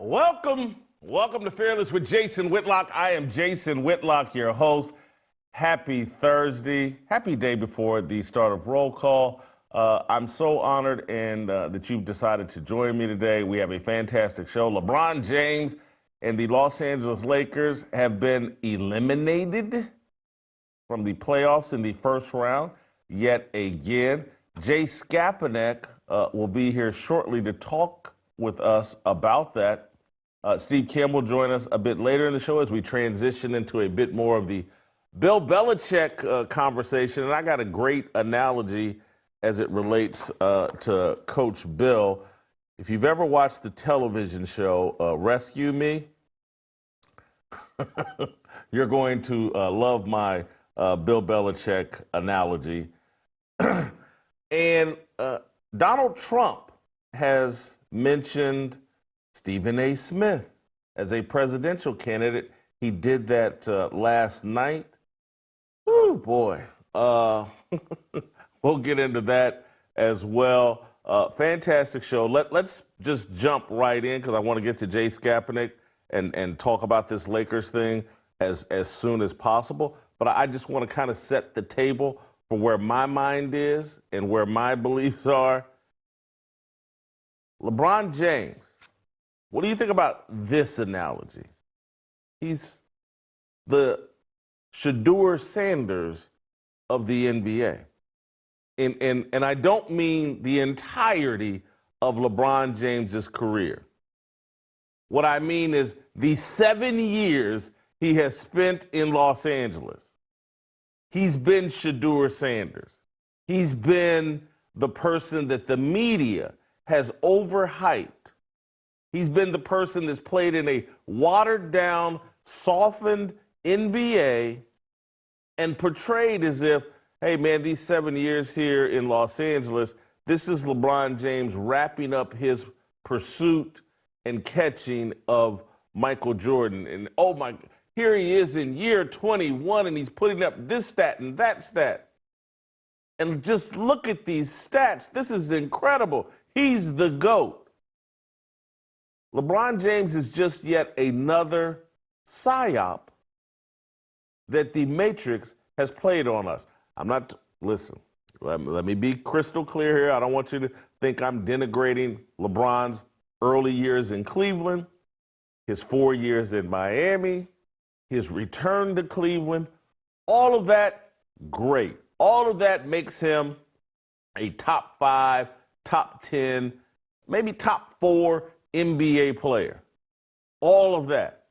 Welcome to Fearless with Jason Whitlock. I am Jason Whitlock, your host. Happy Thursday. Happy day before the start of roll call. I'm so honored that you've decided to join me today. We have a fantastic show. LeBron James and the Los Angeles Lakers have been eliminated from the playoffs in the first round yet again. Jay Skapanek will be here shortly to talk with us about that. Steve Kim will join us a bit later in the show as we transition into a bit more of the Bill Belichick conversation. And I got a great analogy as it relates to Coach Bill. If you've ever watched the television show Rescue Me, you're going to love my Bill Belichick analogy. And Donald Trump has mentioned Stephen A. Smith as a presidential candidate. He did that last night. Oh, boy. We'll get into that as well. Fantastic show. Let's just jump right in because I want to get to Jay Skapanek and talk about this Lakers thing as soon as possible. But I just want to kind of set the table for where my mind is and where my beliefs are. LeBron James. What do you think about this analogy? He's the Jordon Sanders of the NBA. And I don't mean the entirety of LeBron James's career. What I mean is the 7 years he has spent in Los Angeles. He's been Jordon Sanders. He's been the person that the media has overhyped. He's been the person that's played in a watered-down, softened NBA and portrayed as if, hey, man, these 7 years here in Los Angeles, this is LeBron James wrapping up his pursuit and catching of Michael Jordan. And, oh, my, here he is in year 21, and he's putting up this stat and that stat. And just look at these stats. This is incredible. He's the GOAT. LeBron James is just yet another psyop that the Matrix has played on us. Listen, let me be crystal clear here. I don't want you to think I'm denigrating LeBron's early years in Cleveland, his 4 years in Miami, his return to Cleveland. All of that, great. All of that makes him a top 5, top 10, maybe top 4 NBA player. All of that.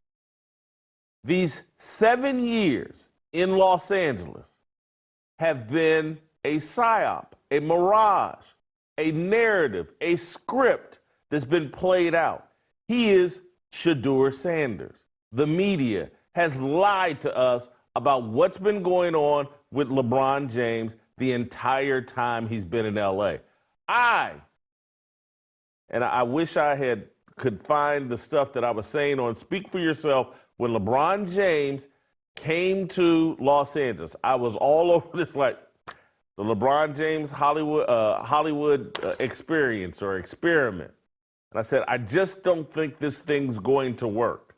These 7 years in Los Angeles have been a psyop, a mirage, a narrative, a script that's been played out. He is Jordon Sanders. The media has lied to us about what's been going on with LeBron James the entire time he's been in LA. I wish I could find the stuff that I was saying on Speak for Yourself when LeBron James came to Los Angeles. I was all over this, like the LeBron James Hollywood experience or experiment. And I said, I just don't think this thing's going to work.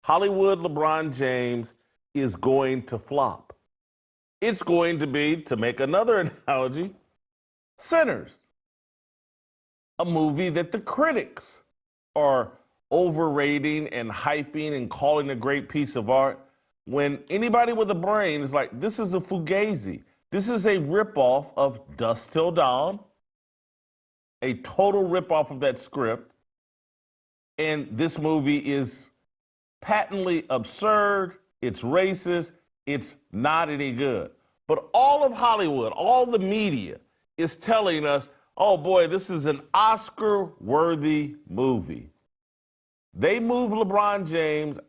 Hollywood LeBron James is going to flop. It's going to be, to make another analogy, Sinners. A movie that the critics are overrating and hyping and calling a great piece of art, when anybody with a brain is like, this is a fugazi. This is a ripoff of Dusk Till Dawn, a total ripoff of that script. And this movie is patently absurd, it's racist, it's not any good. But all of Hollywood, all the media is telling us, oh boy, this is an Oscar-worthy movie. They moved LeBron James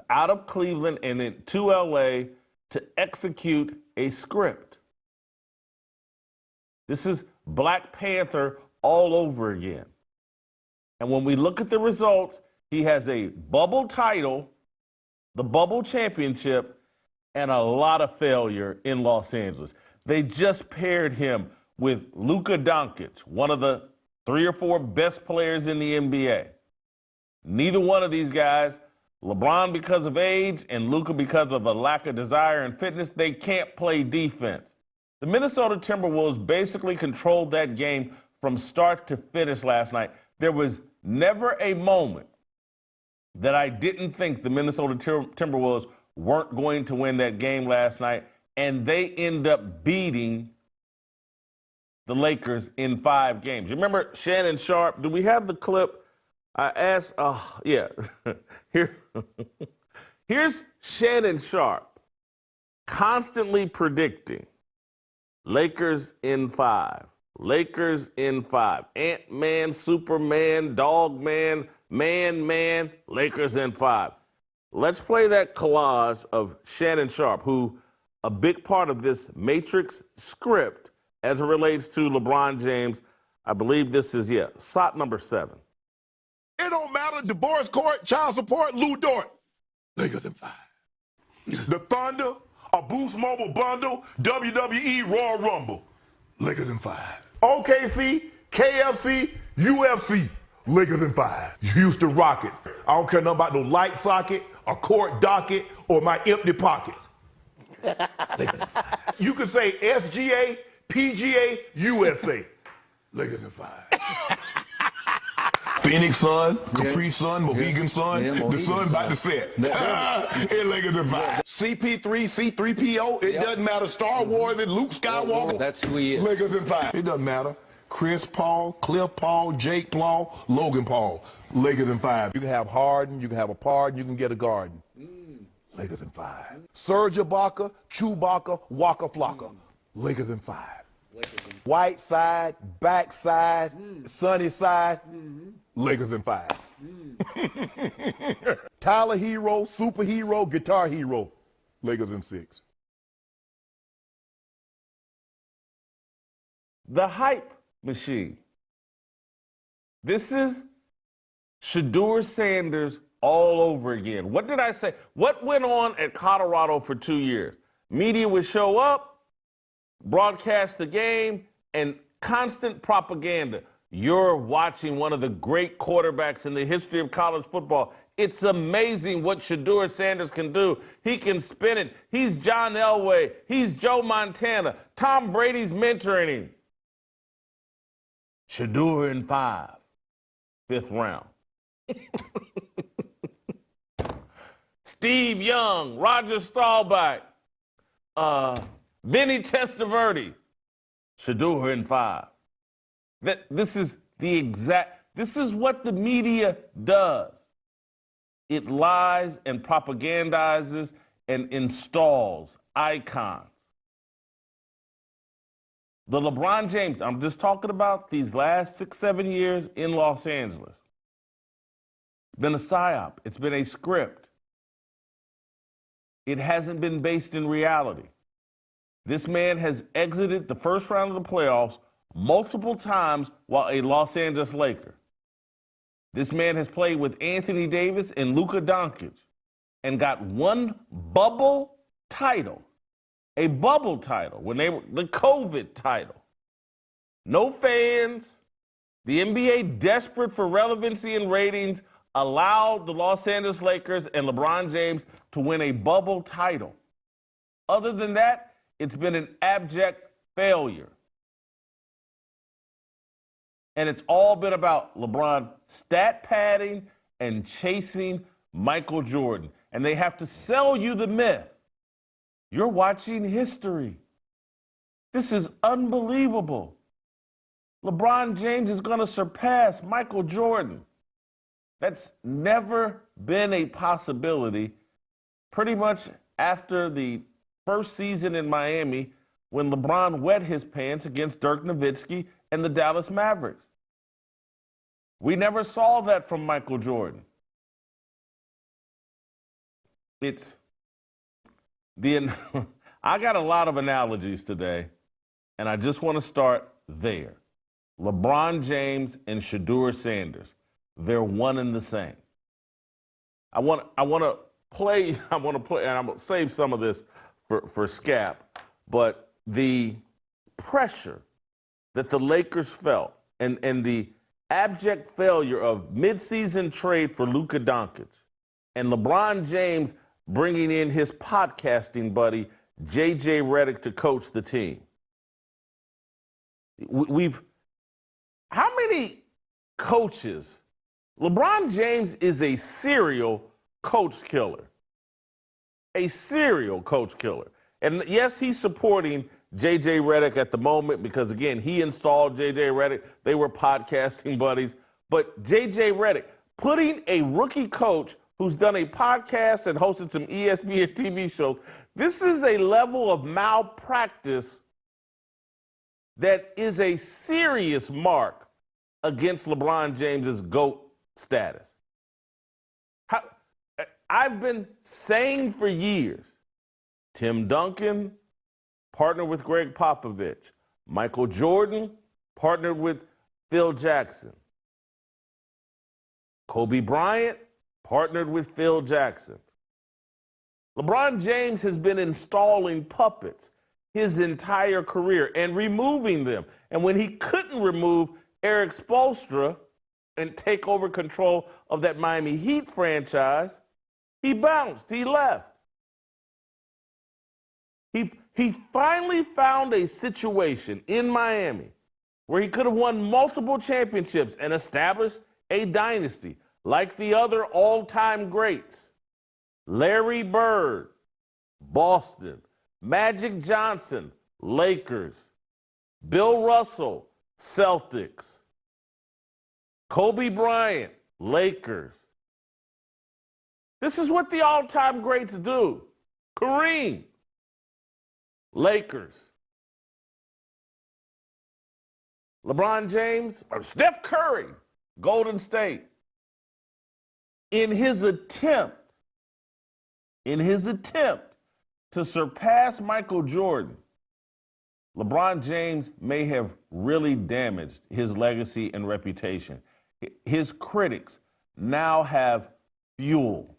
out of Cleveland and to LA to execute a script. This is Black Panther all over again. And when we look at the results, he has a bubble title, the bubble championship, and a lot of failure in Los Angeles. They just paired him with Luka Doncic, one of the 3 or 4 best players in the NBA. Neither one of these guys, LeBron because of age and Luka because of a lack of desire and fitness, they can't play defense. The Minnesota Timberwolves basically controlled that game from start to finish last night. There was never a moment that I didn't think the Minnesota Timberwolves weren't going to win that game last night, and they end up beating the Lakers in 5 games. You remember Shannon Sharpe? Do we have the clip? I asked, yeah. Here's Shannon Sharpe constantly predicting Lakers in 5. Lakers in 5. Ant-Man, Superman, Dogman, Man, Lakers in 5. Let's play that collage of Shannon Sharpe, who a big part of this Matrix script as it relates to LeBron James. I believe this is, SOT number 7. It don't matter, divorce court, child support, Lou Dort. Lakers in 5. The Thunder, a Boost Mobile bundle, WWE Royal Rumble. Lakers in 5. OKC, KFC, UFC. Lakers in 5. Houston Rockets. I don't care nothing about no light socket, a court docket, or my empty pockets. Lakers in 5. You can say SGA, PGA, USA. Lakers in 5. Phoenix Sun, Capri Sun, Mohegan Sun, the sun about to set. It Lakers in 5. CP3, C3PO, it doesn't matter. Star Wars and Luke Skywalker. That's who he is. Lakers in 5. It doesn't matter. Chris Paul, Cliff Paul, Jake Paul, Logan Paul. Lakers in 5. You can have Harden, you can have a pardon, you can get a garden. Lakers in 5. Serge Ibaka, Chewbacca, Waka Flocka. Lakers in 5. White side, back side, sunny side. Lakers in 5. Tyler Hero, superhero, guitar hero. Lakers in 6. The hype machine. This is Shedeur Sanders all over again. What did I say? What went on at Colorado for 2 years? Media would show up, broadcast the game, and constant propaganda. You're watching one of the great quarterbacks in the history of college football. It's amazing what Shedeur Sanders can do. He can spin it. He's John Elway. He's Joe Montana. Tom Brady's mentoring him. Shedeur in 5, 5th round. Steve Young, Roger Staubach, Vinny Testaverde, Shedeur in 5. This is what the media does. It lies and propagandizes and installs icons. The LeBron James, I'm just talking about these last 6, 7 years in Los Angeles. It's been a psyop. It's been a script. It hasn't been based in reality. This man has exited the first round of the playoffs multiple times while a Los Angeles Laker. This man has played with Anthony Davis and Luka Doncic and got one bubble title. A bubble title, when they were the COVID title. No fans. The NBA, desperate for relevancy and ratings, allowed the Los Angeles Lakers and LeBron James to win a bubble title. Other than that, it's been an abject failure. And it's all been about LeBron stat padding and chasing Michael Jordan. And they have to sell you the myth. You're watching history. This is unbelievable. LeBron James is going to surpass Michael Jordan. That's never been a possibility pretty much after the first season in Miami when LeBron wet his pants against Dirk Nowitzki and the Dallas Mavericks. We never saw that from Michael Jordan. I got a lot of analogies today, and I just want to start there. LeBron James and Shedeur Sanders, they're one and the same. I want to play, and I'm going to save some of this for Scap, but the pressure that the Lakers felt and the abject failure of midseason trade for Luka Doncic and LeBron James bringing in his podcasting buddy, J.J. Redick, to coach the team. How many coaches? LeBron James is a serial coach killer. A serial coach killer. And yes, he's supporting J.J. Redick at the moment because, again, he installed J.J. Redick. They were podcasting buddies. But J.J. Redick, putting a rookie coach who's done a podcast and hosted some ESPN TV shows, this is a level of malpractice that is a serious mark against LeBron James's GOAT status. I've been saying for years, Tim Duncan partnered with Greg Popovich. Michael Jordan partnered with Phil Jackson. Kobe Bryant partnered with Phil Jackson. LeBron James has been installing puppets his entire career and removing them. And when he couldn't remove Eric Spoelstra and take over control of that Miami Heat franchise, he bounced, he left. He finally found a situation in Miami where he could have won multiple championships and established a dynasty like the other all-time greats. Larry Bird, Boston. Magic Johnson, Lakers. Bill Russell, Celtics. Kobe Bryant, Lakers. This is what the all-time greats do. Kareem, Lakers. LeBron James, or Steph Curry, Golden State. In his attempt to surpass Michael Jordan, LeBron James may have really damaged his legacy and reputation. His critics now have fuel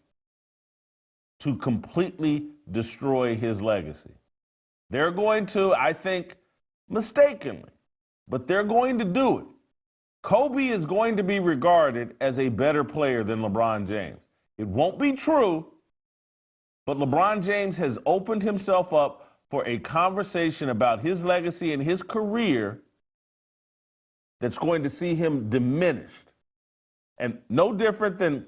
to completely destroy his legacy. They're going to, I think, mistakenly, but they're going to do it. Kobe is going to be regarded as a better player than LeBron James. It won't be true, but LeBron James has opened himself up for a conversation about his legacy and his career that's going to see him diminished. And no different than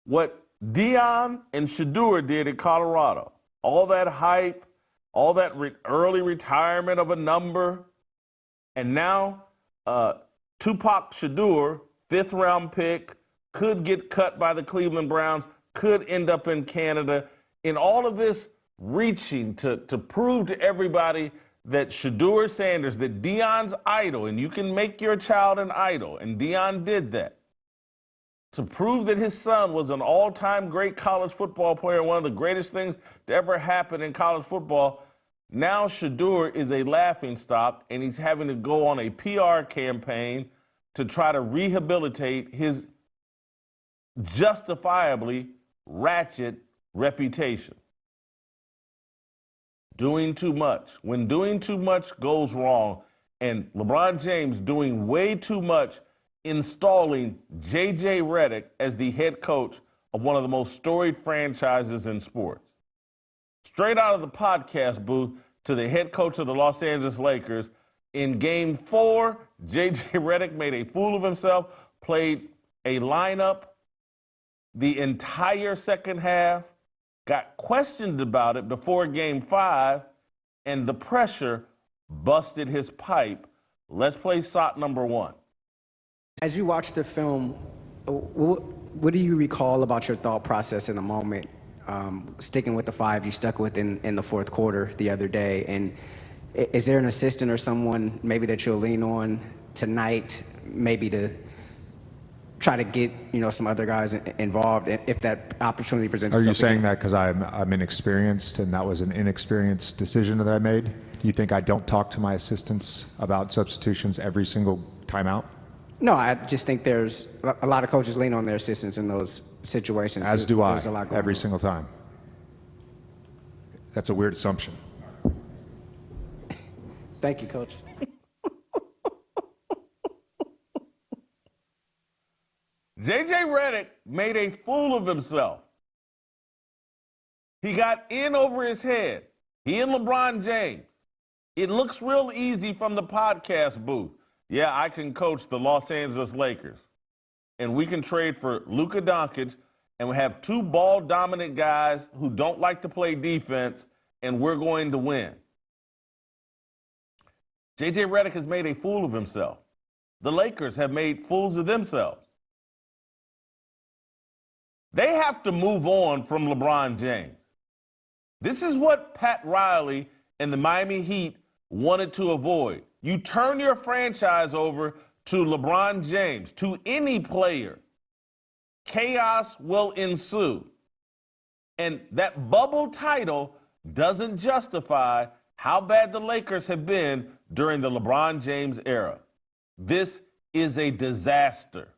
what Deion and Shedeur did in Colorado. All that hype, all that early retirement of a number, and now Tupac Shedeur, fifth-round pick, could get cut by the Cleveland Browns, could end up in Canada. In all of this reaching to prove to everybody that Jordon Sanders, that Deion's idol, and you can make your child an idol, and Deion did that, to prove that his son was an all-time great college football player, one of the greatest things to ever happen in college football. Now Shedeur is a laughingstock, and he's having to go on a PR campaign to try to rehabilitate his justifiably ratchet reputation. Doing too much. When doing too much goes wrong, and LeBron James doing way too much, installing J.J. Redick as the head coach of one of the most storied franchises in sports. Straight out of the podcast booth to the head coach of the Los Angeles Lakers. In Game 4, J.J. Redick made a fool of himself, played a lineup the entire second half, got questioned about it before Game 5, and the pressure busted his pipe. Let's play shot number 1. As you watch the film, what do you recall about your thought process in the moment? Sticking with the 5 you stuck with in the fourth quarter the other day, and is there an assistant or someone maybe that you'll lean on tonight, maybe to try to get some other guys involved if that opportunity presents itself? Are you saying that because I'm inexperienced and that was an inexperienced decision that I made? Do you think I don't talk to my assistants about substitutions every single timeout? No, I just think there's a lot of coaches lean on their assistants in those situations. As do I, There's a lot going every on. single time. That's a weird assumption. Thank you, Coach. J.J. Redick made a fool of himself. He got in over his head. He and LeBron James. It looks real easy from the podcast booth. Yeah, I can coach the Los Angeles Lakers. And we can trade for Luka Doncic, and we have two ball-dominant guys who don't like to play defense, and we're going to win. J.J. Redick has made a fool of himself. The Lakers have made fools of themselves. They have to move on from LeBron James. This is what Pat Riley and the Miami Heat wanted to avoid. You turn your franchise over to LeBron James, to any player, chaos will ensue. And that bubble title doesn't justify how bad the Lakers have been during the LeBron James era. This is a disaster.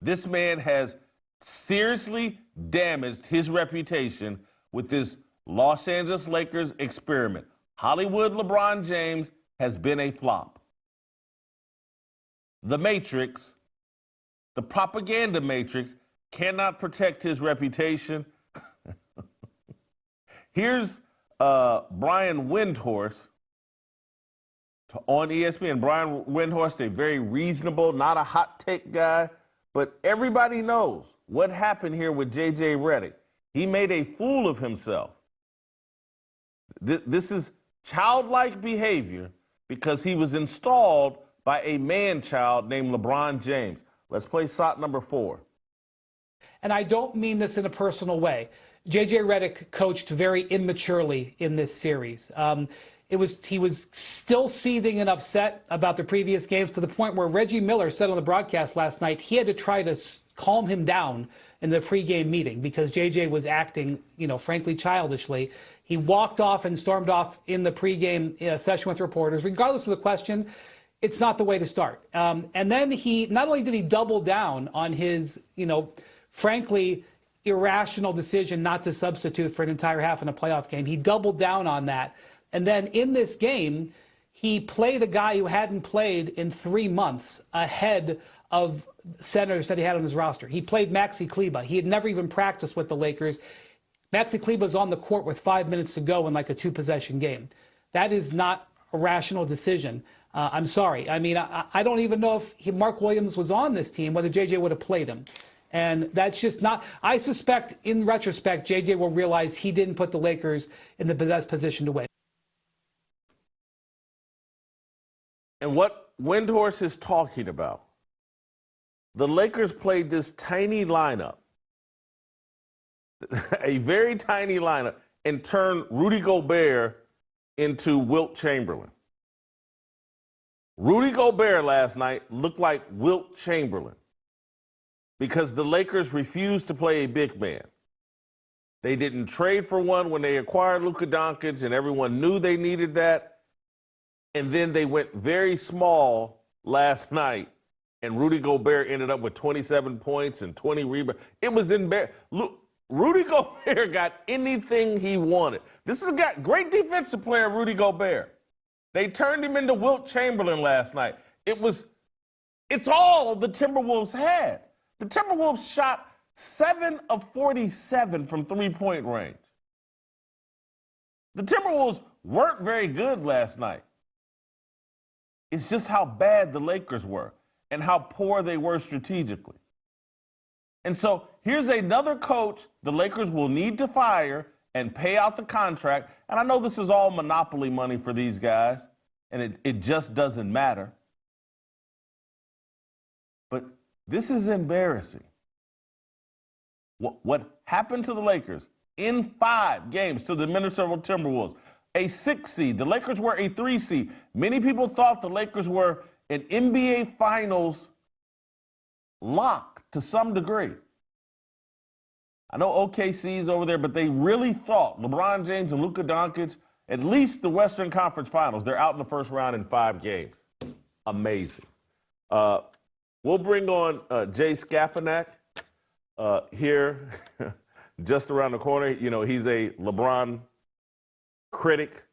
This man has seriously damaged his reputation with this Los Angeles Lakers experiment. Hollywood LeBron James has been a flop. The Matrix, the propaganda matrix, cannot protect his reputation. Here's Brian Windhorst on ESPN. Brian Windhorst, a very reasonable, not a hot take guy, but everybody knows what happened here with J.J. Redick. He made a fool of himself. This is childlike behavior because he was installed by a man-child named LeBron James. Let's play shot number 4. And I don't mean this in a personal way. J.J. Redick coached very immaturely in this series. He was still seething and upset about the previous games to the point where Reggie Miller said on the broadcast last night he had to try to calm him down in the pregame meeting because J.J. was acting, frankly, childishly. He walked off and stormed off in the pregame session with reporters. Regardless of the question, it's not the way to start. And then he not only did he double down on his, frankly, irrational decision not to substitute for an entire half in a playoff game. He doubled down on that. And then in this game, he played a guy who hadn't played in 3 months ahead of centers that he had on his roster. He played Maxi Kleber. He had never even practiced with the Lakers. Maxi Kleber's on the court with 5 minutes to go in like a 2-possession game. That is not a rational decision. I'm sorry. I mean, I don't even know if Mark Williams was on this team, whether J.J. would have played him. And that's just not – I suspect, in retrospect, J.J. will realize he didn't put the Lakers in the best position to win. And what Windhorst is talking about, the Lakers played this tiny lineup, a very tiny lineup, and turned Rudy Gobert into Wilt Chamberlain. Rudy Gobert last night looked like Wilt Chamberlain because the Lakers refused to play a big man. They didn't trade for one when they acquired Luka Doncic, and everyone knew they needed that. And then they went very small last night, and Rudy Gobert ended up with 27 points and 20 rebounds. It was embarrassing. Rudy Gobert got anything he wanted. This is a great defensive player, Rudy Gobert. They turned him into Wilt Chamberlain last night. It's all the Timberwolves had. The Timberwolves shot 7 of 47 from three-point range. The Timberwolves weren't very good last night. It's just how bad the Lakers were and how poor they were strategically. And so here's another coach the Lakers will need to fire and pay out the contract. And I know this is all monopoly money for these guys, and it just doesn't matter. But this is embarrassing. What happened to the Lakers in 5 games to the Minnesota Timberwolves? A 6 seed. The Lakers were a 3 seed. Many people thought the Lakers were an NBA Finals lock to some degree. I know OKC's over there, but they really thought LeBron James and Luka Doncic, at least the Western Conference Finals, they're out in the first round in 5 games. Amazing. We'll bring on Jay Skapanak here just around the corner. You know, he's a LeBron critic.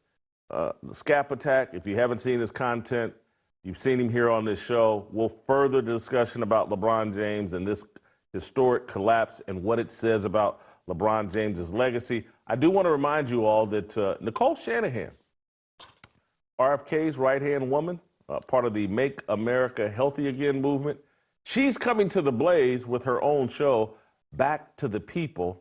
Skapanak, if you haven't seen his content, You've seen him here on this show. We'll further the discussion about LeBron James and this historic collapse and what it says about LeBron James's legacy. I do want to remind you all that Nicole Shanahan, RFK's right-hand woman, part of the Make America Healthy Again movement, she's coming to the Blaze with her own show, Back to the People.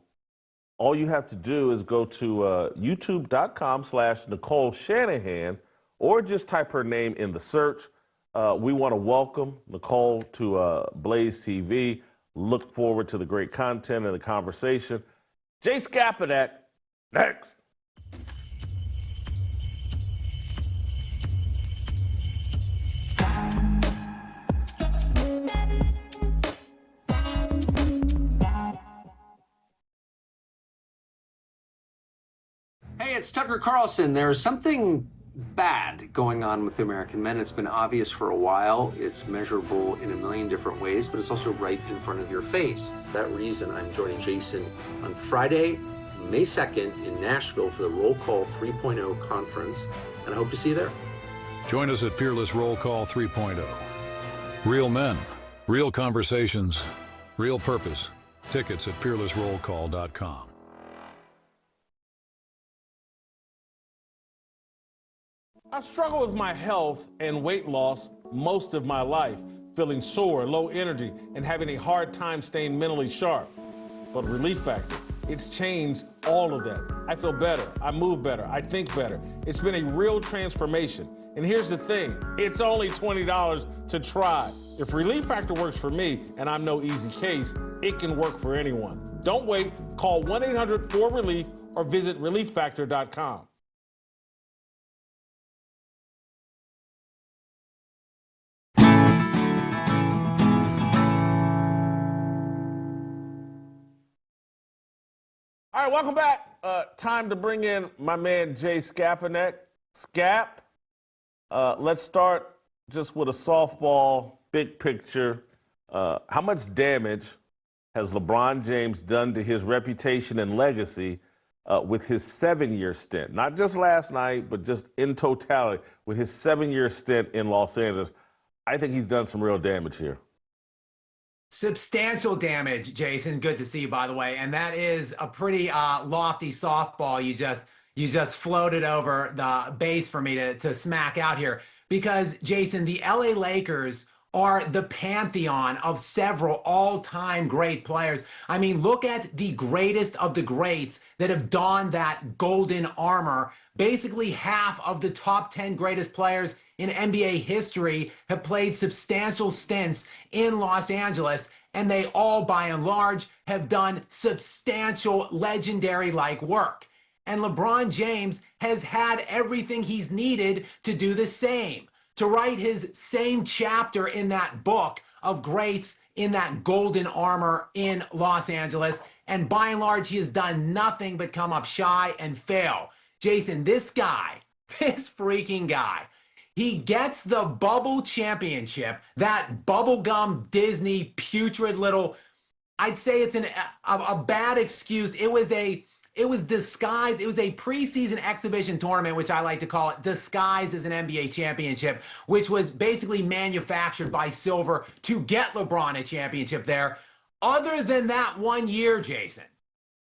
All you have to do is go to youtube.com/Nicole Shanahan, or just type her name in the search. We want to welcome Nicole to Blaze TV. Look forward to the great content and the conversation. Jay Skapanek, next. Hey, it's Tucker Carlson. There's something bad going on with the American men. It's been obvious for a while. It's measurable in a million different ways, but it's also right in front of your face. For that reason, I'm joining Jason on Friday, May 2nd in Nashville for the Roll Call 3.0 conference, and I hope to see you there. Join us at Fearless Roll Call 3.0. Real men, real conversations, real purpose. Tickets at fearlessrollcall.com. I struggle with my health and weight loss most of my life, feeling sore, low energy, and having a hard time staying mentally sharp. But Relief Factor, it's changed all of that. I feel better, I move better, I think better. It's been a real transformation. And here's the thing, it's only $20 to try. If Relief Factor works for me, and I'm no easy case, it can work for anyone. Don't wait, call 1-800-4RELIEF or visit relieffactor.com. All right, welcome back. Time to bring in my man, Jay Skapanek. Skap, let's start just with a softball, big picture. How much damage has LeBron James done to his reputation and legacy with his 7-year stint? Not just last night, but just in totality, with his 7-year stint in Los Angeles. I think he's done some real damage here. Substantial damage, Jason. Good to see you, by the way. And that is a pretty lofty softball you just floated over the base for me to smack out here. Because, Jason, the LA Lakers are the pantheon of several all-time great players. I mean, look at the greatest of the greats that have donned that golden armor. Basically, half of the top 10 greatest players in NBA history have played substantial stints in Los Angeles, and they all, by and large, have done substantial legendary-like work. And LeBron James has had everything he's needed to do the same, to write his same chapter in that book of greats in that golden armor in Los Angeles. And by and large, he has done nothing but come up shy and fail. Jason, this guy, this freaking guy, he gets the bubble championship, that bubblegum Disney putrid little, I'd say it's a bad excuse. It was disguised. It was a preseason exhibition tournament, which I like to call it, disguised as an NBA championship, which was basically manufactured by Silver to get LeBron a championship there. Other than that 1 year, Jason,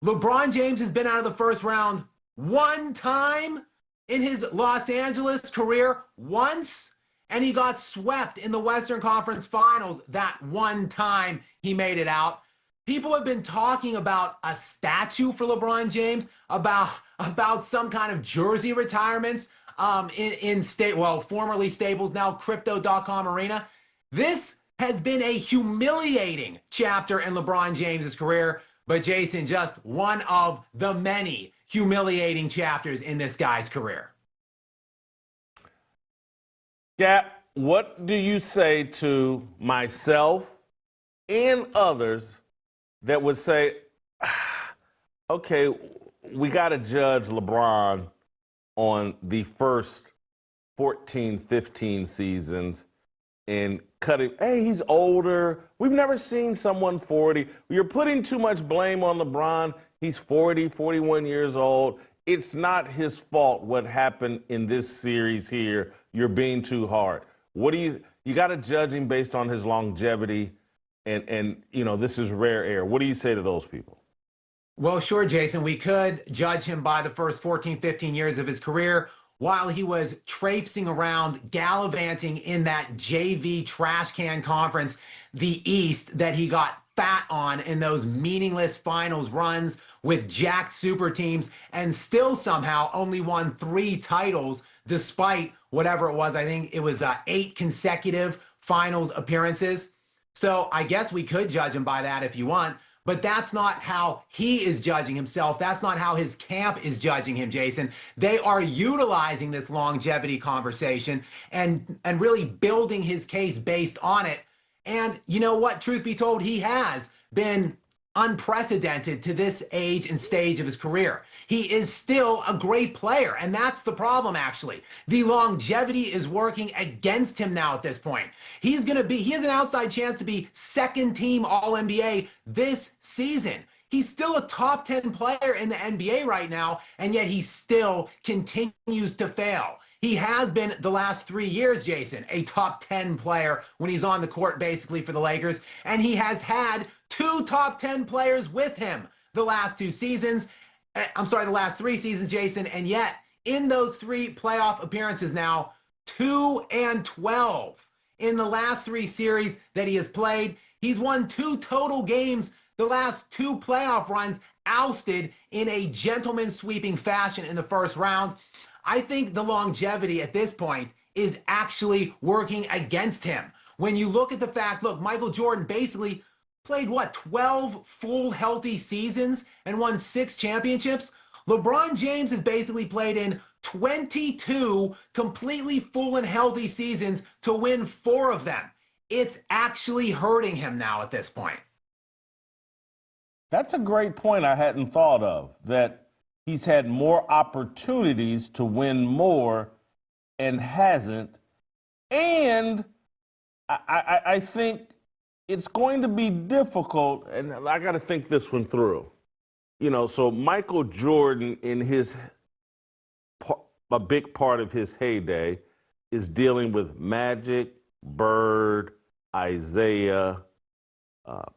LeBron James has been out of the first round one time in his Los Angeles career, once, and he got swept in the Western Conference Finals that one time he made it out. People have been talking about a statue for LeBron James, about some kind of jersey retirements formerly Staples, now Crypto.com Arena. This has been a humiliating chapter in LeBron James's career, but Jason, just one of the many humiliating chapters in this guy's career. Gap, what do you say to myself and others that would say, okay, we got to judge LeBron on the first 14, 15 seasons and cut him? Hey, he's older. We've never seen someone 40. You're putting too much blame on LeBron. He's 40, 41 years old. It's not his fault what happened in this series here. You're being too hard. What do you got to judge him based on his longevity, and this is rare air. What do you say to those people? Well, sure, Jason. We could judge him by the first 14, 15 years of his career while he was traipsing around, gallivanting in that JV trash can conference, the East, that he got fat on in those meaningless finals runs with jacked super teams, and still somehow only won 3 titles despite whatever it was. I think it was 8 consecutive finals appearances. So I guess we could judge him by that if you want. But that's not how he is judging himself. That's not how his camp is judging him, Jason. They are utilizing this longevity conversation and really building his case based on it. And you know what? Truth be told, he has been unprecedented to this age and stage of his career. He is still a great player, and that's the problem, actually. The longevity is working against him now at this point. He has an outside chance to be second team All-NBA this season. He's still a top 10 player in the NBA right now, and yet he still continues to fail. He has been the last 3 years, Jason, a top 10 player when he's on the court basically for the Lakers, and he has had 2 top 10 players with him the last 2 seasons. The last 3 seasons, Jason, and yet in those 3 playoff appearances now, 2-12 in the last 3 series that he has played. He's won 2 total games the last 2 playoff runs, ousted in a gentleman sweeping fashion in the first round. I think the longevity at this point is actually working against him. When you look at the fact, look, Michael Jordan basically played, 12 full healthy seasons and won 6 championships? LeBron James has basically played in 22 completely full and healthy seasons to win 4 of them. It's actually hurting him now at this point. That's a great point I hadn't thought of, that he's had more opportunities to win more and hasn't. And I think it's going to be difficult, and I got to think this one through. So Michael Jordan, in a big part of his heyday, is dealing with Magic, Bird, Isaiah,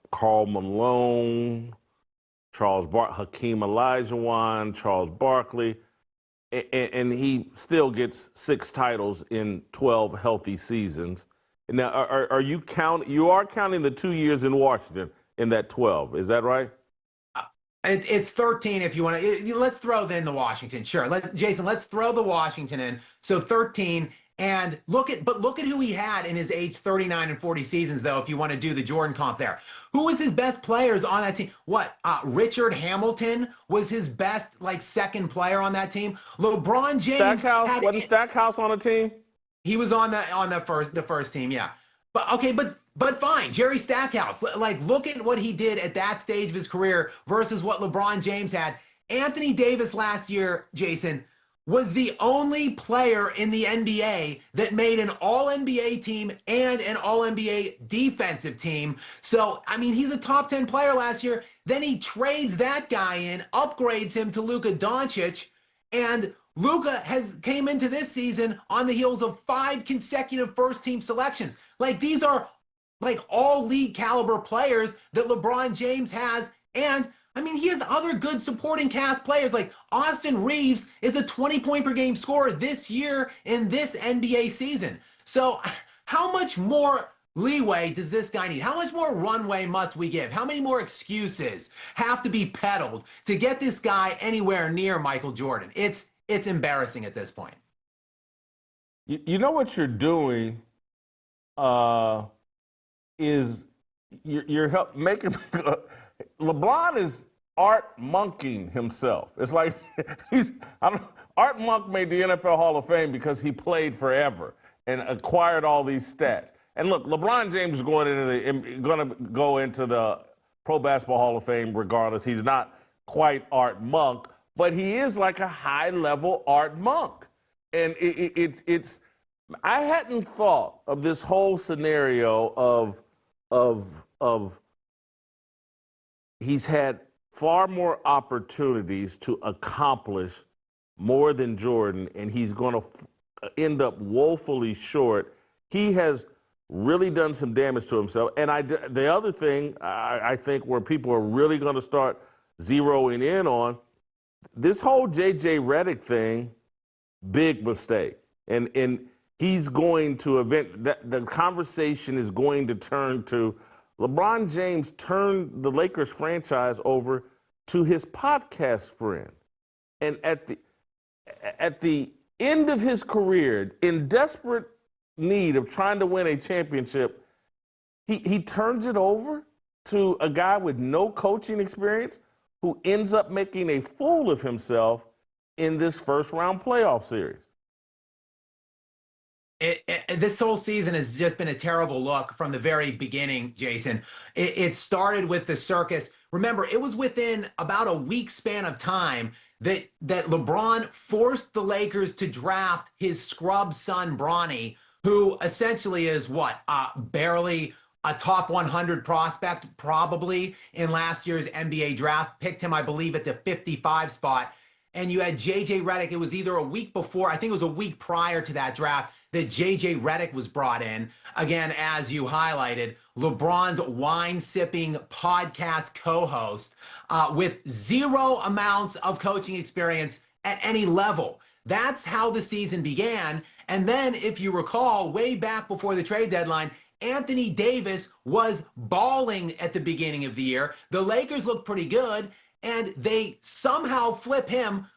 Karl Malone, Hakeem Olajuwon, Charles Barkley, and he still gets 6 titles in 12 healthy seasons. Now, are you counting the 2 years in Washington in that 12? Is that right? It's 13 if you want to. Let's throw in the Washington. Sure, Jason. Let's throw the Washington in. So 13. And look at who he had in his age 39 and 40 seasons, though, if you want to do the Jordan comp there. Who was his best players on that team? Richard Hamilton was his best, second player on that team. LeBron James Stackhouse? Wasn't Stackhouse on the team? He was on the first team, yeah. But fine, Jerry Stackhouse. Look at what he did at that stage of his career versus what LeBron James had. Anthony Davis last year, Jason, was the only player in the NBA that made an All-NBA team and an All-NBA defensive team. So, he's a top 10 player last year. Then he trades that guy in, upgrades him to Luka Doncic, and Luka came into this season on the heels of 5 consecutive first-team selections. These are all league caliber players that LeBron James has, and he has other good supporting cast players. Austin Reeves is a 20-point per game scorer this year in this NBA season. So how much more leeway does this guy need? How much more runway must we give? How many more excuses have to be peddled to get this guy anywhere near Michael Jordan? It's embarrassing at this point. You know what you're doing is you're making LeBron is Art Monking himself. It's like Art Monk made the NFL Hall of Fame because he played forever and acquired all these stats. And look, LeBron James is going to go into the Pro Basketball Hall of Fame regardless. He's not quite Art Monk, but he is like a high-level Art Monk. And it's I hadn't thought of this whole scenario of he's had far more opportunities to accomplish more than Jordan, and he's going to end up woefully short he has really done some damage to himself. And the other thing I think where people are really going to start zeroing in on, this whole J.J. Redick thing, big mistake. And he's going to the conversation is going to turn to LeBron James turned the Lakers franchise over to his podcast friend. And at the end of his career, in desperate need of trying to win a championship, he turns it over to a guy with no coaching experience who ends up making a fool of himself in this first-round playoff series. This whole season has just been a terrible look from the very beginning, Jason. It started with the circus. Remember, it was within about a week span of time that LeBron forced the Lakers to draft his scrub son, Bronny, who essentially is barely a top 100 prospect, probably in last year's NBA draft. Picked him, I believe, at the 55 spot. And you had J.J. Redick. It was either a week before, I think it was a week prior to that draft, that J.J. Redick was brought in. Again, as you highlighted, LeBron's wine-sipping podcast co-host with zero amounts of coaching experience at any level. That's how the season began. And then, if you recall, way back before the trade deadline, Anthony Davis was balling at the beginning of the year. The Lakers looked pretty good, and they somehow flip him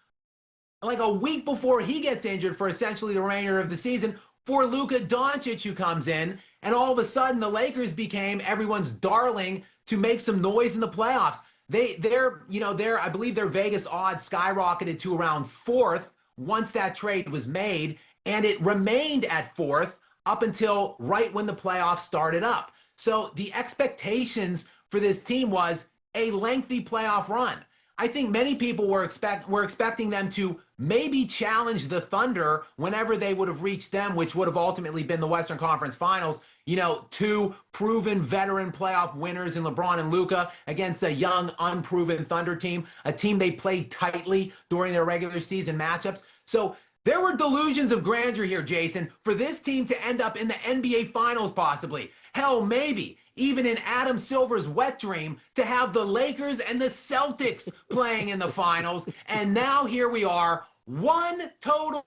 like a week before he gets injured for essentially the remainder of the season for Luka Doncic, who comes in, and all of a sudden the Lakers became everyone's darling to make some noise in the playoffs. I believe their Vegas odds skyrocketed to around 4th once that trade was made, and it remained at 4th up until right when the playoffs started up. So the expectations for this team was a lengthy playoff run. I think many people were expecting them to maybe challenge the Thunder whenever they would have reached them, which would have ultimately been the Western Conference Finals. You know, two proven veteran playoff winners in LeBron and Luka against a young, unproven Thunder team, a team they played tightly during their regular season matchups. So there were delusions of grandeur here, Jason, for this team to end up in the NBA Finals possibly. Hell, maybe even in Adam Silver's wet dream to have the Lakers and the Celtics playing in the finals. And now here we are, one total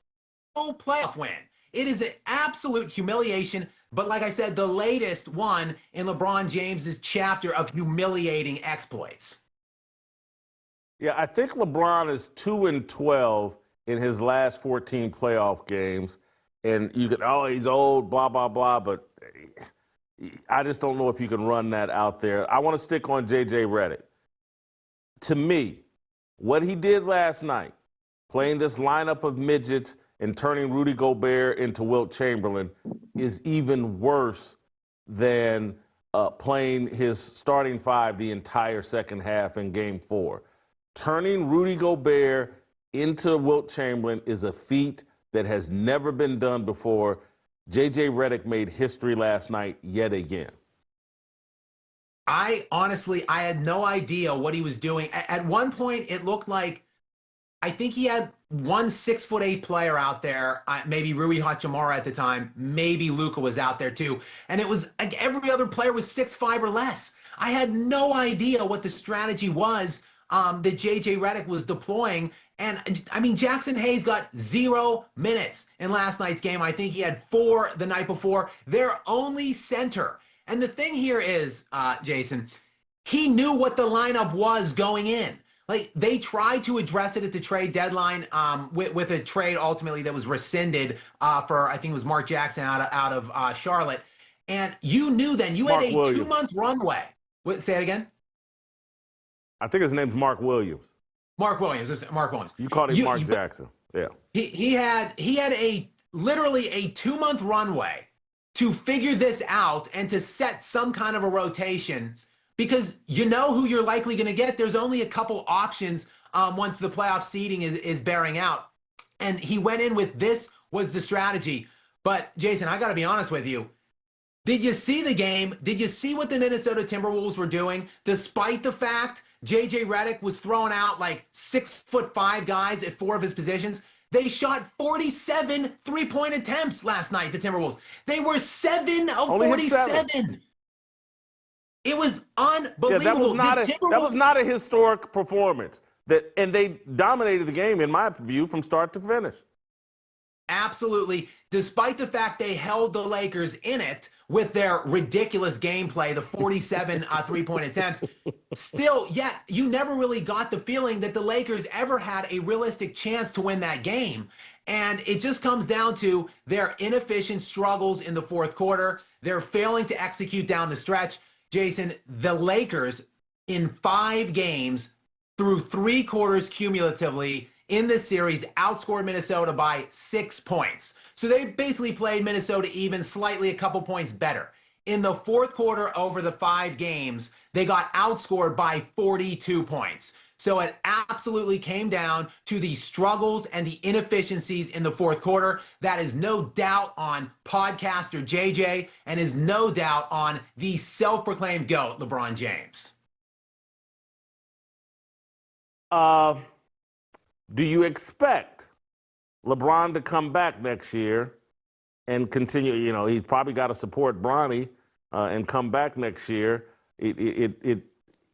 playoff win. It is an absolute humiliation. But like I said, the latest one in LeBron James's chapter of humiliating exploits. Yeah, I think LeBron is 2-12 in his last 14 playoff games. And you could, he's old, blah, blah, blah, but I just don't know if you can run that out there. I want to stick on J.J. Redick. To me, what he did last night, playing this lineup of midgets and turning Rudy Gobert into Wilt Chamberlain, is even worse than playing his starting five the entire second half in Game 4. Turning Rudy Gobert into Wilt Chamberlain is a feat that has never been done before. J.J. Redick made history last night yet again. I had no idea what he was doing. At one point, it looked like, I think he had one 6'8" player out there, maybe Rui Hachimura at the time, maybe Luka was out there too. And it was like every other player was 6'5" or less. I had no idea what the strategy was that J.J. Redick was deploying. And I mean, Jackson Hayes got 0 minutes in last night's game. I think he had 4 the night before. Their only center. And the thing here is, Jason, he knew what the lineup was going in. Like, they tried to address it at the trade deadline with a trade ultimately that was rescinded for, I think it was Mark Jackson out of Charlotte. And you knew then you had a 2-month runway. Say it again? I think his name's Mark Williams. Mark Williams. You called him Mark Jackson. Yeah. He had literally a 2-month runway to figure this out and to set some kind of a rotation, because you know who you're likely going to get. There's only a couple options once the playoff seeding is bearing out. And he went in with this was the strategy. But Jason, I got to be honest with you. Did you see the game? Did you see what the Minnesota Timberwolves were doing? Despite the fact J.J. Redick was throwing out like 6'5" guys at 4 of his positions, They shot 47 three-point attempts last night, the Timberwolves. They were 7 of Only hit 47. It was unbelievable. Yeah, that was Timberwolves, not a historic performance. And they dominated the game, in my view, from start to finish. absolutely, despite the fact they held the Lakers in it with their ridiculous gameplay, the 47 three-point attempts, still, yet you never really got the feeling that the Lakers ever had a realistic chance to win that game. And it just comes down to their inefficient struggles in the fourth quarter. They're failing to execute down the stretch. Jason, the Lakers in 5 games through 3 quarters cumulatively in this series outscored Minnesota by 6 points. So they basically played Minnesota even, slightly a couple points better. In the fourth quarter over the 5 games, they got outscored by 42 points. So it absolutely came down to the struggles and the inefficiencies in the fourth quarter. That is no doubt on podcaster JJ and is no doubt on the self-proclaimed GOAT, LeBron James. Do you expect LeBron to come back next year and continue? You know, he's probably got to support Bronny and come back next year.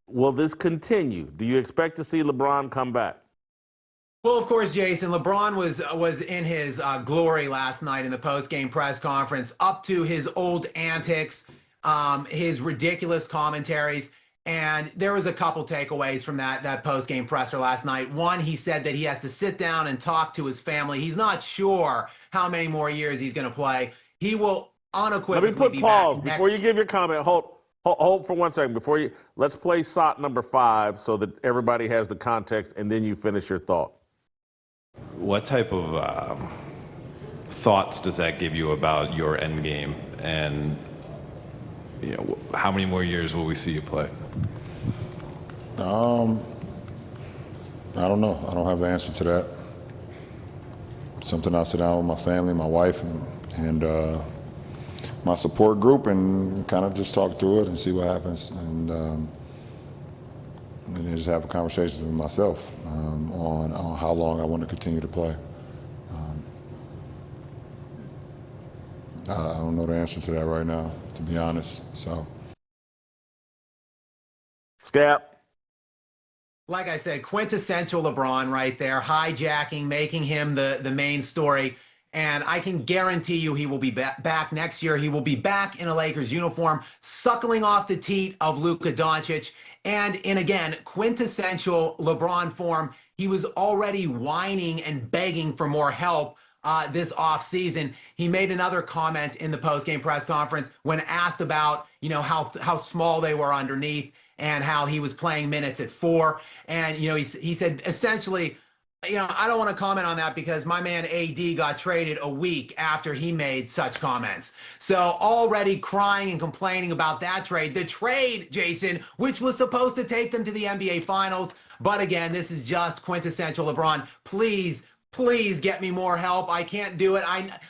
Will this continue? Do you expect to see LeBron come back? Well, of course, Jason, LeBron was in his glory last night in the post-game press conference, up to his old antics, his ridiculous commentaries. And there was a couple takeaways from that post-game presser last night. One, he said that he has to sit down and talk to his family. He's not sure how many more years he's going to play. He will unequivocally Let me put be pause back before you give your comment. Hold for 1 second. Let's play SOT number 5 so that everybody has the context, and then you finish your thought. What type of thoughts does that give you about your end game, and how many more years will we see you play? I don't know. I don't have the answer to that. Something I sit down with my family, my wife, and my support group, and kind of just talk through it and see what happens, and then just have a conversation with myself on how long I want to continue to play. I don't know the answer to that right now, to be honest. So, Scap. Like I said, quintessential LeBron right there, hijacking, making him the main story. And I can guarantee you he will be back next year. He will be back in a Lakers uniform, suckling off the teat of Luka Doncic. And in, again, quintessential LeBron form, he was already whining and begging for more help this offseason. He made another comment in the post-game press conference when asked about, how small they were underneath and how he was playing minutes at 4. And, he said essentially, I don't want to comment on that because my man AD got traded a week after he made such comments. So already crying and complaining about that trade. The trade, Jason, which was supposed to take them to the NBA Finals. But again, this is just quintessential LeBron. Please get me more help. I can't do it.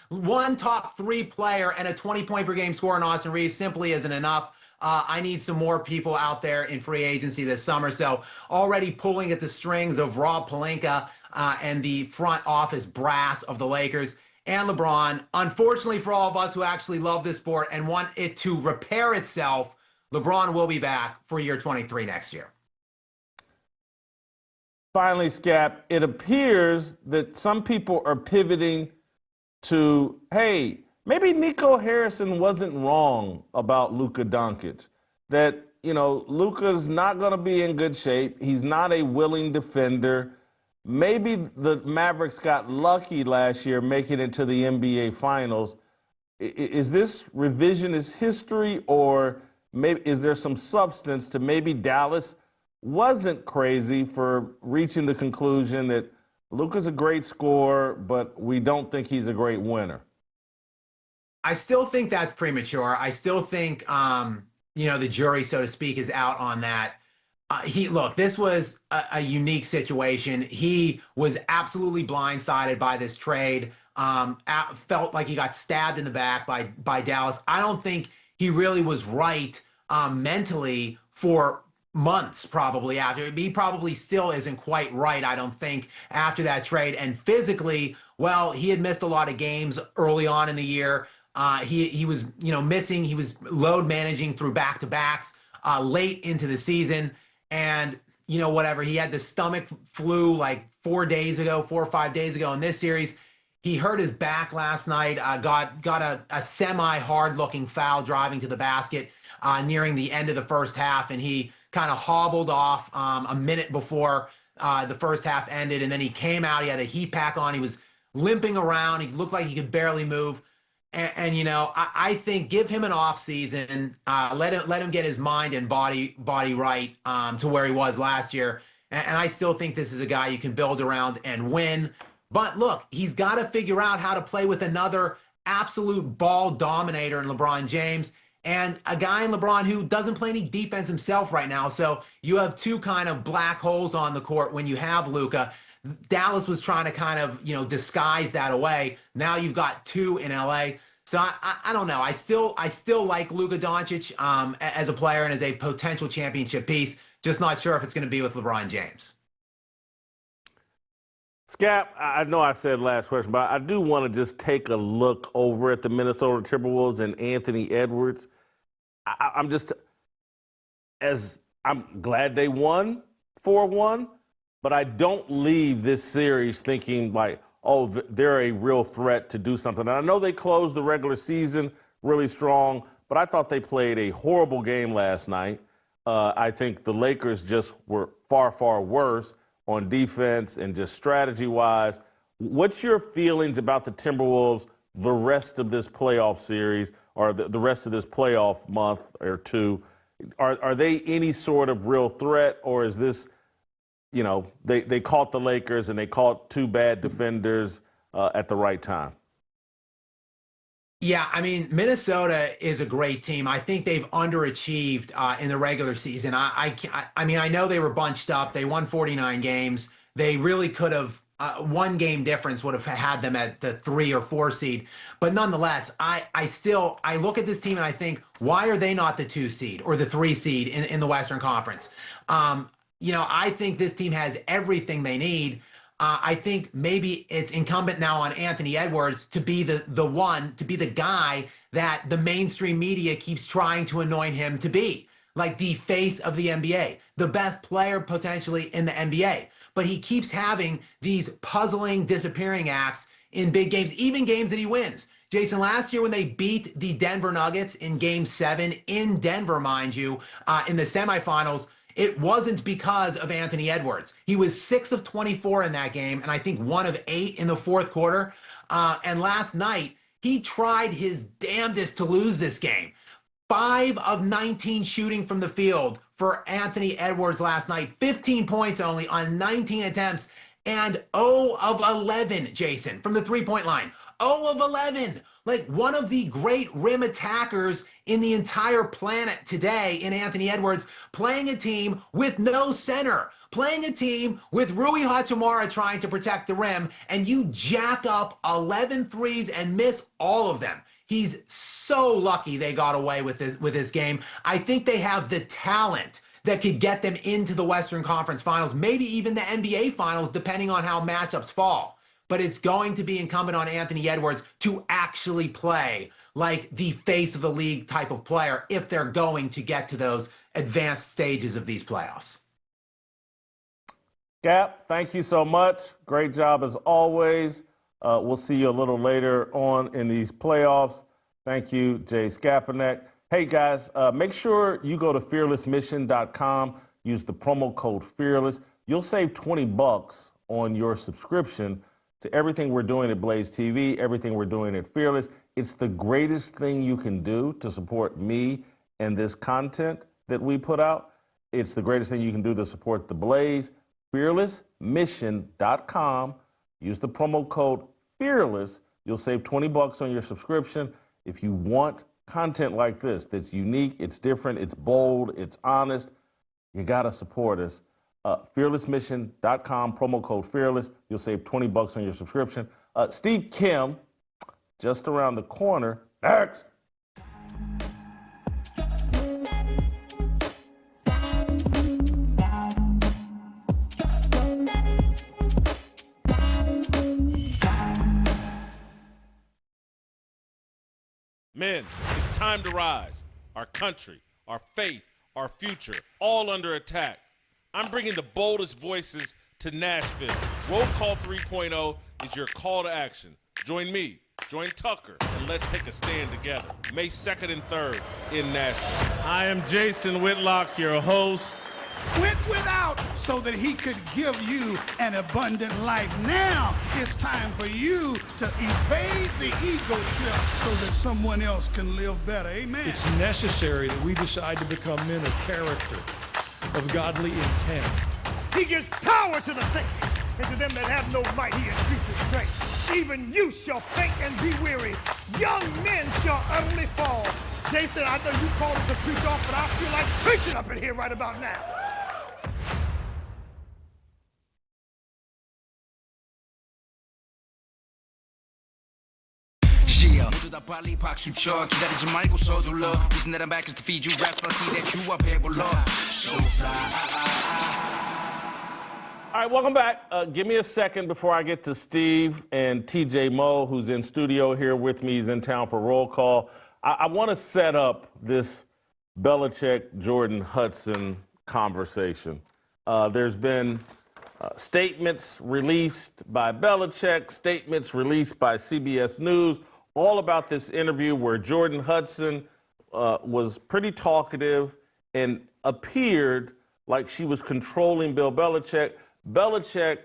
One top 3 player and a 20-point per game scorer in Austin Reeves simply isn't enough. I need some more people out there in free agency this summer. So already pulling at the strings of Rob Pelinka and the front office brass of the Lakers and LeBron. Unfortunately for all of us who actually love this sport and want it to repair itself, LeBron will be back for year 23 next year. Finally, Scap, it appears that some people are pivoting to, hey, maybe Nico Harrison wasn't wrong about Luka Doncic. That, Luka's not going to be in good shape. He's not a willing defender. Maybe the Mavericks got lucky last year making it to the NBA Finals. Is this revisionist history, or maybe is there some substance to maybe Dallas wasn't crazy for reaching the conclusion that Luka's a great scorer, but we don't think he's a great winner? I still think that's premature. I still think, the jury, so to speak, is out on that. This was a unique situation. He was absolutely blindsided by this trade. Felt like he got stabbed in the back by Dallas. I don't think he really was right mentally for months probably after. He probably still isn't quite right, I don't think, after that trade. And physically, well, he had missed a lot of games early on in the year. He was, missing. He was load managing through back-to-backs late into the season. And, whatever, he had the stomach flu like 4 or 5 days ago in this series. He hurt his back last night, got a semi-hard looking foul driving to the basket nearing the end of the first half, and he kind of hobbled off a minute before the first half ended, and then he came out, he had a heat pack on, he was limping around, he looked like he could barely move. And I think give him an off season, let him get his mind and body right to where he was last year. And I still think this is a guy you can build around and win. But look, he's got to figure out how to play with another absolute ball dominator in LeBron James and a guy in LeBron who doesn't play any defense himself right now. So you have two kind of black holes on the court when you have Luka. Dallas was trying to kind of, disguise that away. Now you've got two in LA. So I don't know. I still like Luka Doncic as a player and as a potential championship piece. Just not sure if it's going to be with LeBron James. Scap, I know I said last question, but I do want to just take a look over at the Minnesota Timberwolves and Anthony Edwards. I'm glad they won 4-1, but I don't leave this series thinking like, oh, they're a real threat to do something. And I know they closed the regular season really strong, but I thought they played a horrible game last night. I think the Lakers just were far, far worse on defense and just strategy-wise. What's your feelings about the Timberwolves the rest of this playoff series or the rest of this playoff month or two? Are they any sort of real threat, or is this, they caught the Lakers and they caught two bad defenders at the right time? Yeah, I mean, Minnesota is a great team. I think they've underachieved in the regular season. I mean, I know they were bunched up. They won 49 games. They really could have, one game difference would have had them at the 3 or 4 seed. But nonetheless, I look at this team and I think, why are they not the 2 seed or the 3 seed in the Western Conference? I think this team has everything they need. I think maybe it's incumbent now on Anthony Edwards to be the guy that the mainstream media keeps trying to anoint him to be, like the face of the NBA, the best player potentially in the NBA. But he keeps having these puzzling, disappearing acts in big games, even games that he wins. Jason, last year when they beat the Denver Nuggets in Game 7 in Denver, mind you, in the semifinals, it wasn't because of Anthony Edwards. He was 6 of 24 in that game, and I think 1 of 8 in the fourth quarter. And last night, he tried his damnedest to lose this game. 5 of 19 shooting from the field for Anthony Edwards last night. 15 points only on 19 attempts, and 0 of 11, Jason, from the three-point line. 0 of 11. Like one of the great rim attackers in the entire planet today in Anthony Edwards, playing a team with no center, playing a team with Rui Hachimura trying to protect the rim, and you jack up 11 threes and miss all of them. He's so lucky they got away with this game. I think they have the talent that could get them into the Western Conference Finals, maybe even the NBA Finals, depending on how matchups fall. But it's going to be incumbent on Anthony Edwards to actually play like the face of the league type of player if they're going to get to those advanced stages of these playoffs. Gap, thank you so much. Great job as always. We'll see you a little later on in these playoffs. Thank you, Jay Skapanek. Hey, guys, make sure you go to fearlessmission.com. Use the promo code FEARLESS. You'll save $20 on your subscription to everything we're doing at Blaze TV, everything we're doing at Fearless. It's the greatest thing you can do to support me and this content that we put out. It's the greatest thing you can do to support the Blaze. Fearlessmission.com. Use the promo code FEARLESS. You'll save $20 on your subscription. If you want content like this, that's unique, it's different, it's bold, it's honest, you gotta support us. Fearlessmission.com, promo code FEARLESS. You'll save $20 on your subscription. Steve Kim, just around the corner. Next. time to rise. Our country, our faith, our future, all under attack. I'm bringing the boldest voices to Nashville. Roll Call 3.0 is your call to action. Join me, join Tucker, and let's take a stand together. May 2nd and 3rd in Nashville. I am Jason Whitlock, your host. Went without so that he could give you an abundant life. Now it's time for you to evade the ego trip so that someone else can live better. Amen. It's necessary that we decide to become men of character, of godly intent. He gives power to the faint, and to them that have no might he increases strength. Even you shall faint and be weary. Young men shall utterly fall. Jason, I know you called us to preach off, but I feel like preaching up in here right about now. 모두 다 빨리 박수 쳐 기다리지 말고 서둘러 reason that I'm back is to feed you raps but I see that you are 배불러 so fly. All right, welcome back. Give me a second before I get to Steve and TJ Moe, who's in studio here with me. He's in town for roll call. I want to set up this Belichick-Jordon Hudson conversation. There's been statements released by Belichick, statements released by CBS News, all about this interview where Jordon Hudson was pretty talkative and appeared like she was controlling Bill Belichick. Belichick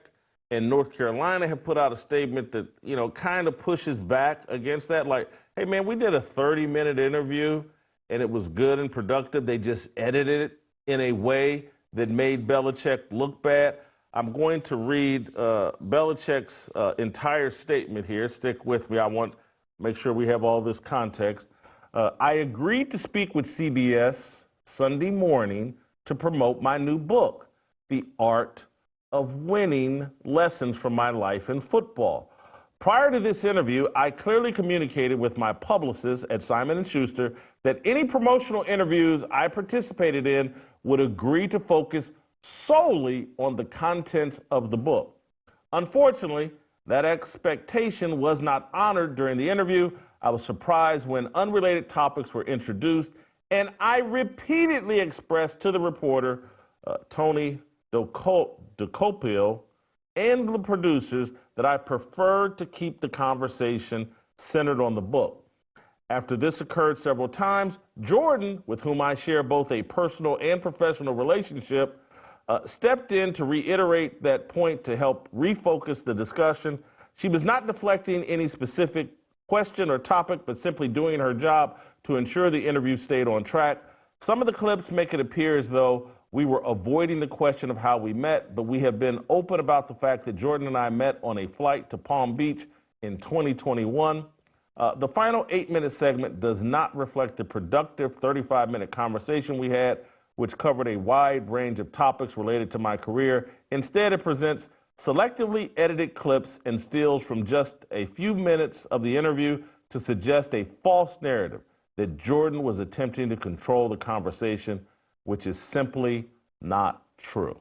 and North Carolina have put out a statement that, you know, kind of pushes back against that. Like, hey, man, we did a 30-minute interview, and it was good and productive. They just edited it in a way that made Belichick look bad. I'm going to read Belichick's entire statement here. Stick with me. I want to make sure we have all this context. I agreed to speak with CBS Sunday morning to promote my new book, The Art of Winning: Lessons from My Life in Football. Prior to this interview, I clearly communicated with my publicist at Simon & Schuster that any promotional interviews I participated in would agree to focus solely on the contents of the book. Unfortunately, that expectation was not honored during the interview. I was surprised when unrelated topics were introduced, and I repeatedly expressed to the reporter, Tony DeCopio, and the producers that I preferred to keep the conversation centered on the book. After this occurred several times, Jordon, with whom I share both a personal and professional relationship, stepped in to reiterate that point to help refocus the discussion. She was not deflecting any specific question or topic, but simply doing her job to ensure the interview stayed on track. Some of the clips make it appear as though we were avoiding the question of how we met, but we have been open about the fact that Jordon and I met on a flight to Palm Beach in 2021. The final 8-minute segment does not reflect the productive 35-minute conversation we had, which covered a wide range of topics related to my career. Instead, it presents selectively edited clips and stills from just a few minutes of the interview to suggest a false narrative that Jordon was attempting to control the conversation, which is simply not true.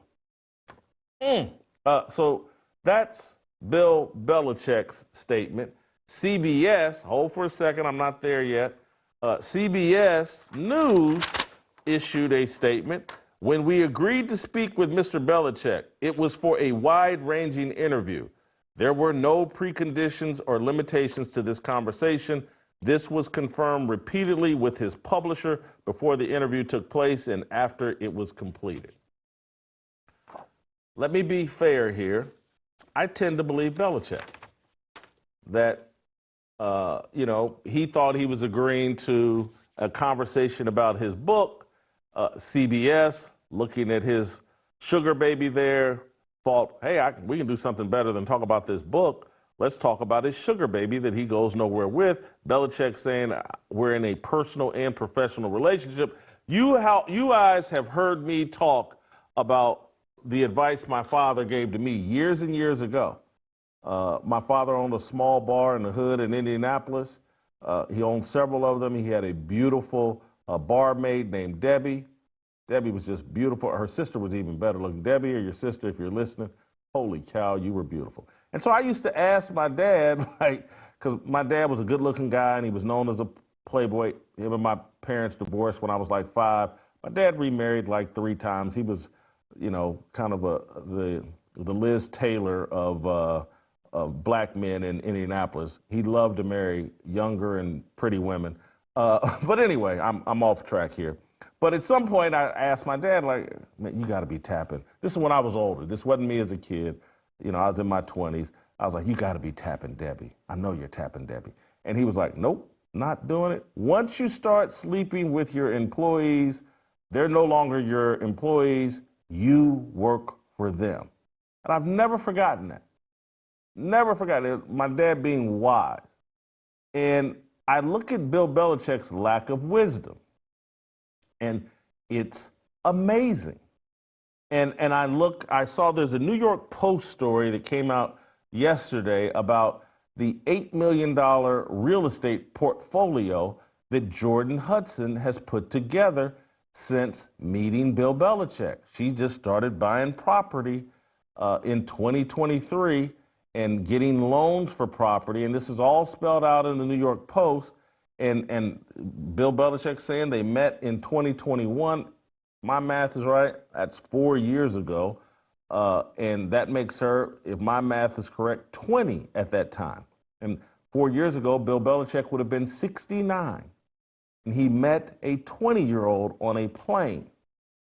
So that's Bill Belichick's statement. CBS, hold for a second, I'm not there yet. CBS News issued a statement. When we agreed to speak with Mr. Belichick, it was for a wide-ranging interview. There were no preconditions or limitations to this conversation. This was confirmed repeatedly with his publisher before the interview took place and after it was completed. Let me be fair here. I tend to believe Belichick. That, he thought he was agreeing to a conversation about his book. CBS, looking at his sugar baby there, thought, hey, we can do something better than talk about this book. Let's talk about his sugar baby that he goes nowhere with. Belichick saying we're in a personal and professional relationship. You guys have heard me talk about the advice my father gave to me years and years ago. My father owned a small bar in the hood in Indianapolis. He owned several of them. He had a beautiful barmaid named Debbie. Debbie was just beautiful. Her sister was even better looking. Debbie, or your sister, if you're listening, holy cow, you were beautiful. And so I used to ask my dad, because my dad was a good-looking guy and he was known as a playboy. Him and my parents divorced when I was like 5. My dad remarried like 3 times. He was, kind of the Liz Taylor of black men in Indianapolis. He loved to marry younger and pretty women. But anyway, I'm off track here. But at some point, I asked my dad, like, man, you got to be tapping. This is when I was older. This wasn't me as a kid. I was in my 20s. I was like, you got to be tapping Debbie. I know you're tapping Debbie. And he was like, nope, not doing it. Once you start sleeping with your employees, they're no longer your employees. You work for them. And I've never forgotten that. Never forgotten it. My dad being wise. And I look at Bill Belichick's lack of wisdom. And it's amazing. And I saw there's a New York Post story that came out yesterday about the $8 million real estate portfolio that Jordon Hudson has put together since meeting Bill Belichick. She just started buying property in 2023 and getting loans for property. And this is all spelled out in the New York Post. And Bill Belichick saying they met in 2021. My math is right. That's 4 years ago. And that makes her, if my math is correct, 20 at that time. And 4 years ago, Bill Belichick would have been 69. And he met a 20-year-old on a plane.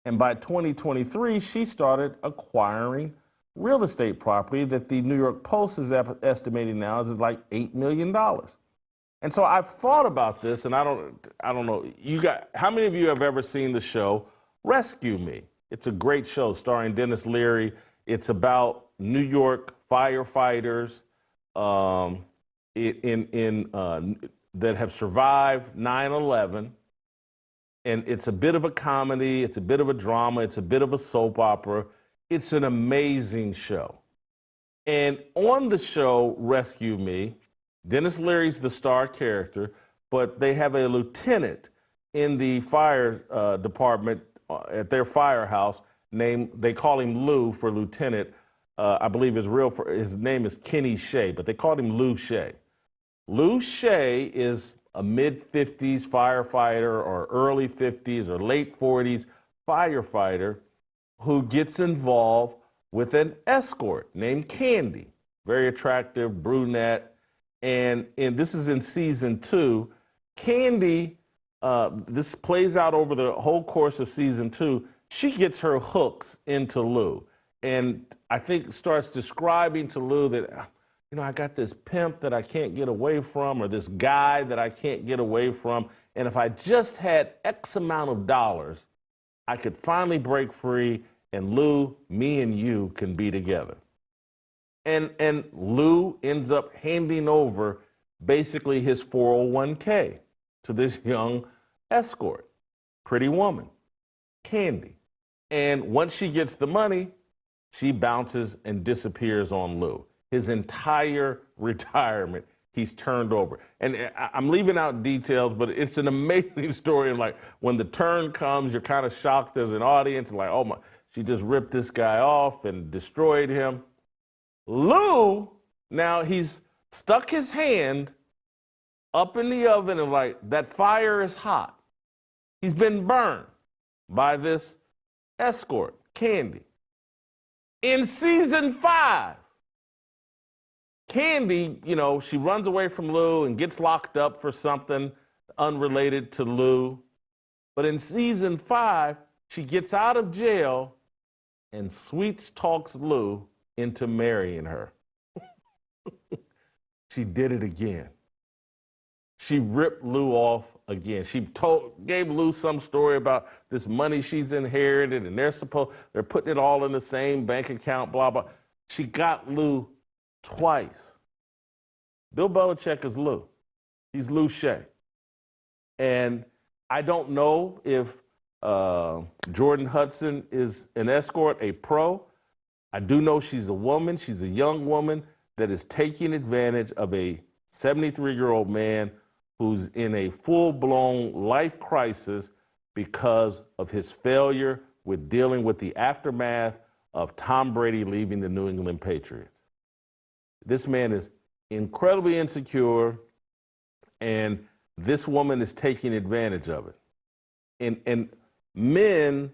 And by 2023, she started acquiring real estate property that the New York Post is estimating now is like $8 million. And so I've thought about this, and I don't know. How many of you have ever seen the show Rescue Me? It's a great show starring Dennis Leary. It's about New York firefighters that have survived 9/11. And it's a bit of a comedy. It's a bit of a drama. It's a bit of a soap opera. It's an amazing show. And on the show Rescue Me, Dennis Leary's the star character, but they have a lieutenant in the fire department at their firehouse named, they call him Lou for lieutenant. I believe his name is Kenny Shea, but they called him Lou Shea. Lou Shea is a mid-50s firefighter or early 50s or late 40s firefighter who gets involved with an escort named Candy, very attractive brunette. And this is in season 2. Candy, this plays out over the whole course of season 2. She gets her hooks into Lou. And I think starts describing to Lou that, I got this pimp that I can't get away from, or this guy that I can't get away from. And if I just had X amount of dollars, I could finally break free, and Lou, me and you can be together. And Lou ends up handing over basically his 401k to this young escort, pretty woman, Candy. And once she gets the money, she bounces and disappears on Lou. His entire retirement, he's turned over. And I'm leaving out details, but it's an amazing story. And like when the turn comes, you're kind of shocked as an audience, like, oh my, she just ripped this guy off and destroyed him. Lou, now he's stuck his hand up in the oven and like, that fire is hot. He's been burned by this escort, Candy. In season 5, Candy, she runs away from Lou and gets locked up for something unrelated to Lou. But in season 5, she gets out of jail and sweet talks Lou into marrying her. She did it again. She ripped Lou off again. She gave Lou some story about this money she's inherited, and they're putting it all in the same bank account, blah, blah. She got Lou twice. Bill Belichick is Lou. He's Lou Shea. And I don't know if Jordon Hudson is an escort, a pro. I do know she's a woman. She's a young woman that is taking advantage of a 73-year-old man who's in a full-blown life crisis because of his failure with dealing with the aftermath of Tom Brady leaving the New England Patriots. This man is incredibly insecure, and this woman is taking advantage of it. And men,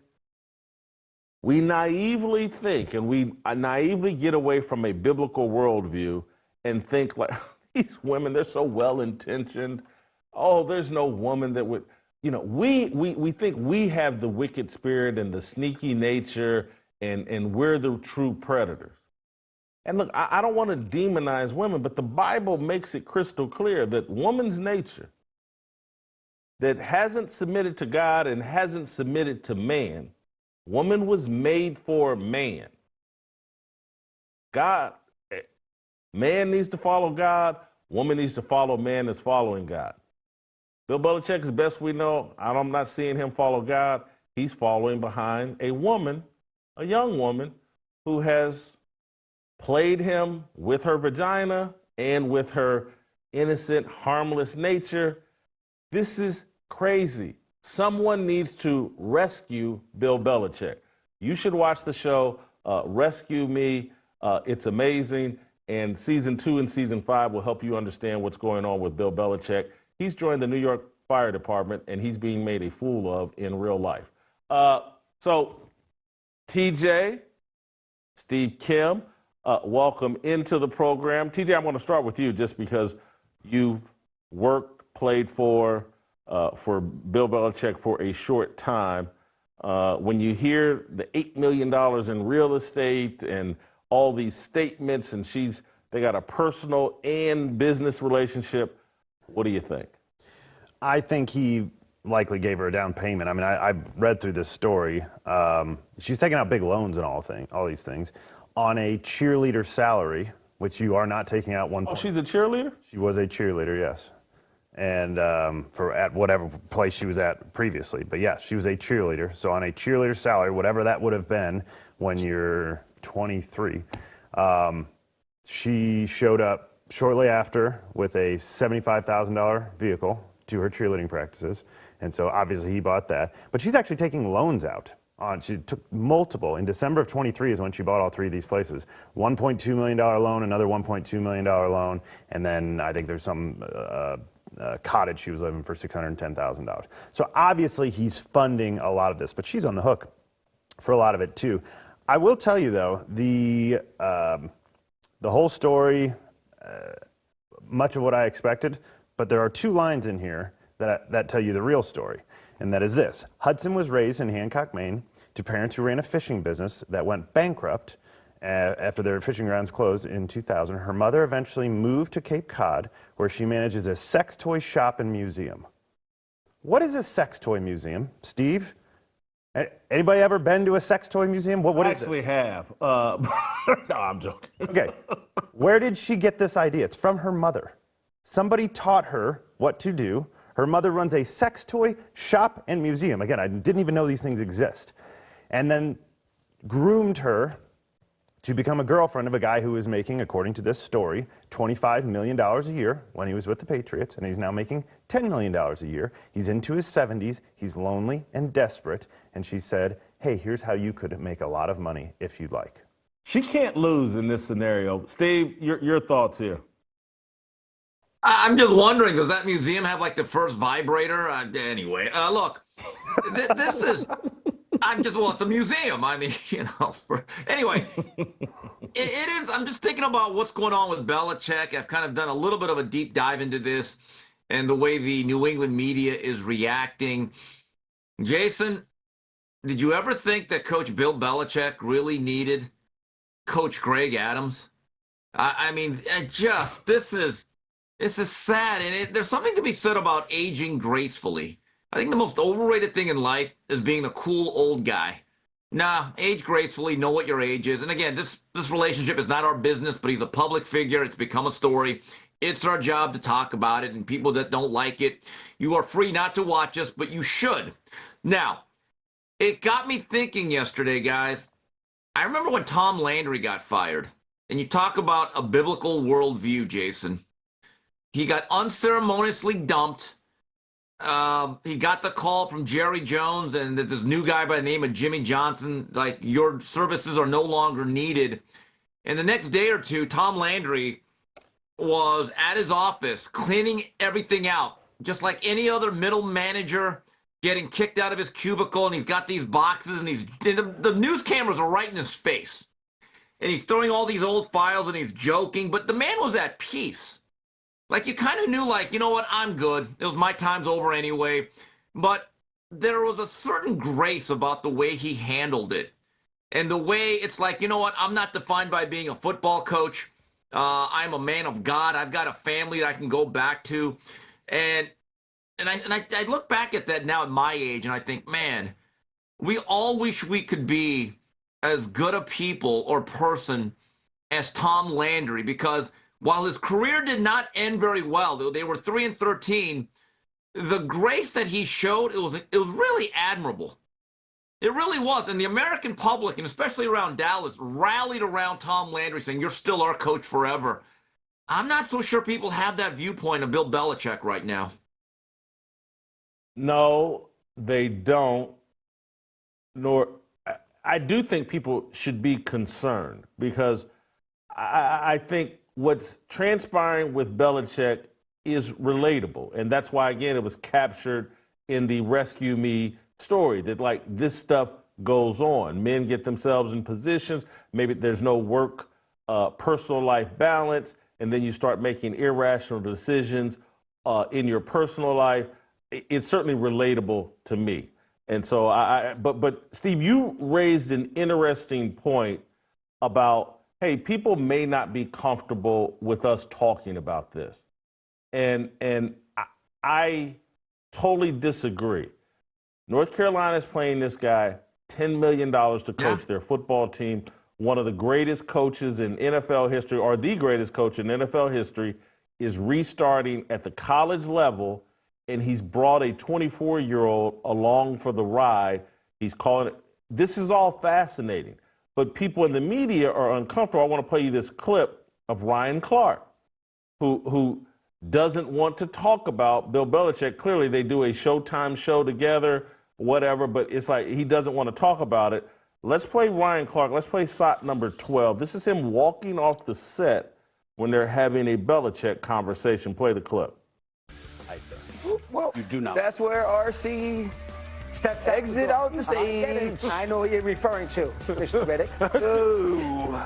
we naively think, and we naively get away from a biblical worldview and think like, these women, they're so well-intentioned. Oh, there's no woman that would, we think we have the wicked spirit and the sneaky nature, and we're the true predators. And look, I don't want to demonize women, but the Bible makes it crystal clear that woman's nature that hasn't submitted to God and hasn't submitted to man, woman was made for man. Man needs to follow God, woman needs to follow man that's following God. Bill Belichick, as best we know, I'm not seeing him follow God. He's following behind a woman, a young woman, who has played him with her vagina and with her innocent, harmless nature. This is crazy. Someone needs to rescue Bill Belichick. You should watch the show, Rescue Me. It's amazing. And season 2 and season 5 will help you understand what's going on with Bill Belichick. He's joined the New York Fire Department, and he's being made a fool of in real life. So, TJ, Steve Kim, welcome into the program. TJ, I'm going to start with you just because you've played for Bill Belichick for a short time. When you hear the $8 million in real estate and all these statements, and they got a personal and business relationship, what do you think? I think he likely gave her a down payment. I mean, I read through this story. She's taking out big loans and all these things on a cheerleader salary, which you are not taking out one. Oh, she's a cheerleader? She was a cheerleader, yes. And for at whatever place she was at previously. But yes, she was a cheerleader. So on a cheerleader salary, whatever that would have been when you're 23, she showed up shortly after with a $75,000 vehicle to her cheerleading practices. And so obviously he bought that. But she's actually taking loans out. She took multiple. In December of 23 is when she bought all 3 of these places. $1.2 million loan, another $1.2 million loan, and then I think there's some cottage she was living for $610,000. So obviously he's funding a lot of this, but she's on the hook for a lot of it too. I will tell you though, the whole story, much of what I expected, but there are 2 lines in here that tell you the real story, and that is this. Hudson was raised in Hancock, Maine, to parents who ran a fishing business that went bankrupt after their fishing grounds closed in 2000. Her mother eventually moved to Cape Cod, where she manages a sex toy shop and museum. What is a sex toy museum, Steve? Anybody ever been to a sex toy museum? What I is actually this? have. No, I'm joking. Okay. Where did she get this idea? It's from her mother. Somebody taught her what to do. Her mother runs a sex toy shop and museum. Again, I didn't even know these things exist. And then groomed her to become a girlfriend of a guy who was making, according to this story, $25 million a year when he was with the Patriots, and he's now making $10 million a year. He's into his 70s, he's lonely and desperate, and she said, hey, here's how you could make a lot of money if you'd like. She can't lose in this scenario. Steve, your thoughts here. I'm just wondering, does that museum have like the first vibrator? Anyway, look, this is, it's a museum. I mean, anyway, it is, I'm just thinking about what's going on with Belichick. I've kind of done a little bit of a deep dive into this and the way the New England media is reacting. Jason, did you ever think that Coach Bill Belichick really needed Coach Greg Adams? I mean, this is sad, and there's something to be said about aging gracefully. I think the most overrated thing in life is being the cool old guy. Nah, age gracefully, know what your age is. And again, this relationship is not our business, but he's a public figure. It's become a story. It's our job to talk about it, and people that don't like it, you are free not to watch us, but you should. Now, it got me thinking yesterday, guys. I remember when Tom Landry got fired, and you talk about a biblical worldview, Jason. He got unceremoniously dumped. He got the call from Jerry Jones and this new guy by the name of Jimmy Johnson, like, your services are no longer needed. And the next day or two, Tom Landry was at his office cleaning everything out, just like any other middle manager getting kicked out of his cubicle, and he's got these boxes, and the news cameras are right in his face. And he's throwing all these old files, and he's joking, but the man was at peace. Like, you kind of knew, like, you know what, I'm good. It was my time's over anyway. But there was a certain grace about the way he handled it. And the way it's like, you know what, I'm not defined by being a football coach. I'm a man of God. I've got a family that I can go back to. And I look back at that now at my age, and I think, man, we all wish we could be as good a people or person as Tom Landry, because while his career did not end very well, though they were 3-13, the grace that he showed, it was really admirable. It really was. And the American public, and especially around Dallas, rallied around Tom Landry saying, you're still our coach forever. I'm not so sure people have that viewpoint of Bill Belichick right now. No, they don't. Nor I do think people should be concerned, because I think what's transpiring with Belichick is relatable. And that's why, again, it was captured in the Rescue Me story, that like this stuff goes on. Men get themselves in positions, maybe there's no work, personal life balance, and then you start making irrational decisions in your personal life. It's certainly relatable to me. And so but Steve, you raised an interesting point about, hey, people may not be comfortable with us talking about this. And I totally disagree. North Carolina is paying this guy $10 million to coach their football team. One of the greatest coaches in NFL history, or the greatest coach in NFL history, is restarting at the college level, and he's brought a 24-year-old along for the ride. He's calling it. This is all fascinating, but people in the media are uncomfortable. I want to play you this clip of Ryan Clark, who doesn't want to talk about Bill Belichick. Clearly, they do a Showtime show together, whatever, but it's like he doesn't want to talk about it. Let's play Ryan Clark. Let's play shot number 12. This is him walking off the set when they're having a Belichick conversation. Play the clip. Well, you do not. That's where RC steps exit out the stage. I know what you're referring to, Mr. Riddick. Ooh.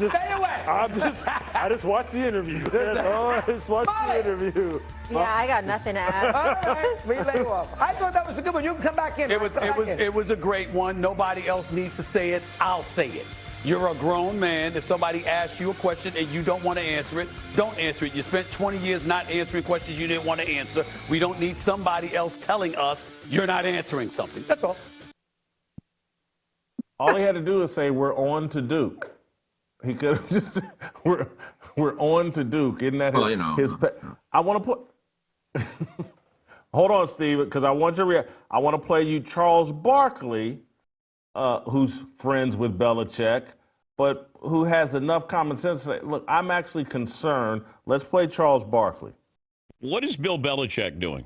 Stay away. I just watched the interview. I just watched the interview. Yeah, I got nothing to add. All right, relay off. I thought that was a good one. You can come back in. It was a great one. Nobody else needs to say it. I'll say it. You're a grown man. If somebody asks you a question and you don't want to answer it, don't answer it. You spent 20 years not answering questions you didn't want to answer. We don't need somebody else telling us you're not answering something. That's all. All he had to do is say, we're on to Duke. He could have just, we're on to Duke. Isn't that his I want to put, hold on, Steve, because I want your I want to play you Charles Barkley, who's friends with Belichick, but who has enough common sense to say, look, I'm actually concerned. Let's play Charles Barkley. What is Bill Belichick doing?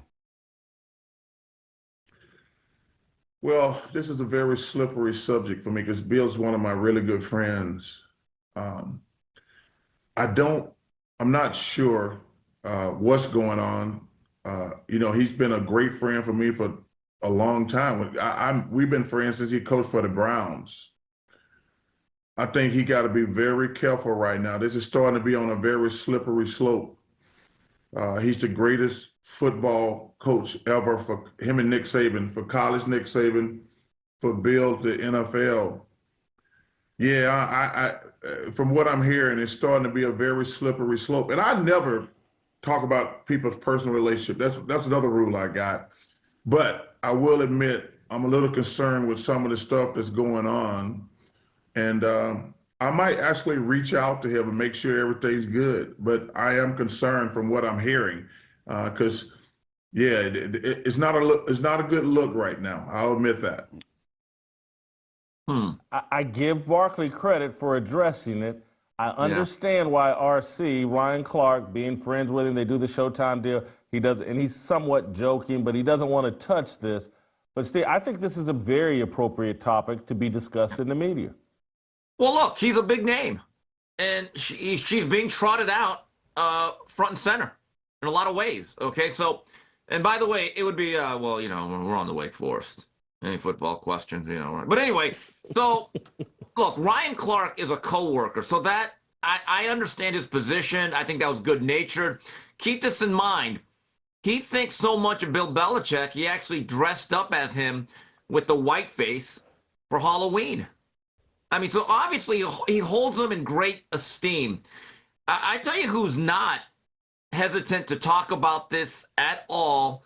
Well, this is a very slippery subject for me because Bill's one of my really good friends. I'm not sure what's going on. He's been a great friend for me for a long time. We've been friends since he coached for the Browns. I think he got to be very careful right now. This is starting to be on a very slippery slope. He's the greatest football coach ever, for him and Nick Saban, for college Nick Saban, for Bill to NFL. Yeah, I from what I'm hearing, it's starting to be a very slippery slope. And I never talk about people's personal relationship. That's another rule I got. But I will admit, I'm a little concerned with some of the stuff that's going on. And I might actually reach out to him and make sure everything's good. But I am concerned from what I'm hearing, because, it's not a good look right now. I'll admit that. I give Barkley credit for addressing it. I understand why Ryan Clark, being friends with him, they do the Showtime deal. He does, and he's somewhat joking, but he doesn't want to touch this. But Steve, I think this is a very appropriate topic to be discussed in the media. Well, look, he's a big name, and she's being trotted out front and center. in a lot of ways. Okay, so, and by the way, it would be, well, you know, we're on the Wake Forest. Any football questions, you know, right? But anyway, so look, Ryan Clark is a coworker, so that I understand his position. I think that was good natured. Keep this in mind. He thinks so much of Bill Belichick, he actually dressed up as him with the white face for Halloween. I mean, so obviously he holds him in great esteem. I tell you who's not hesitant to talk about this at all,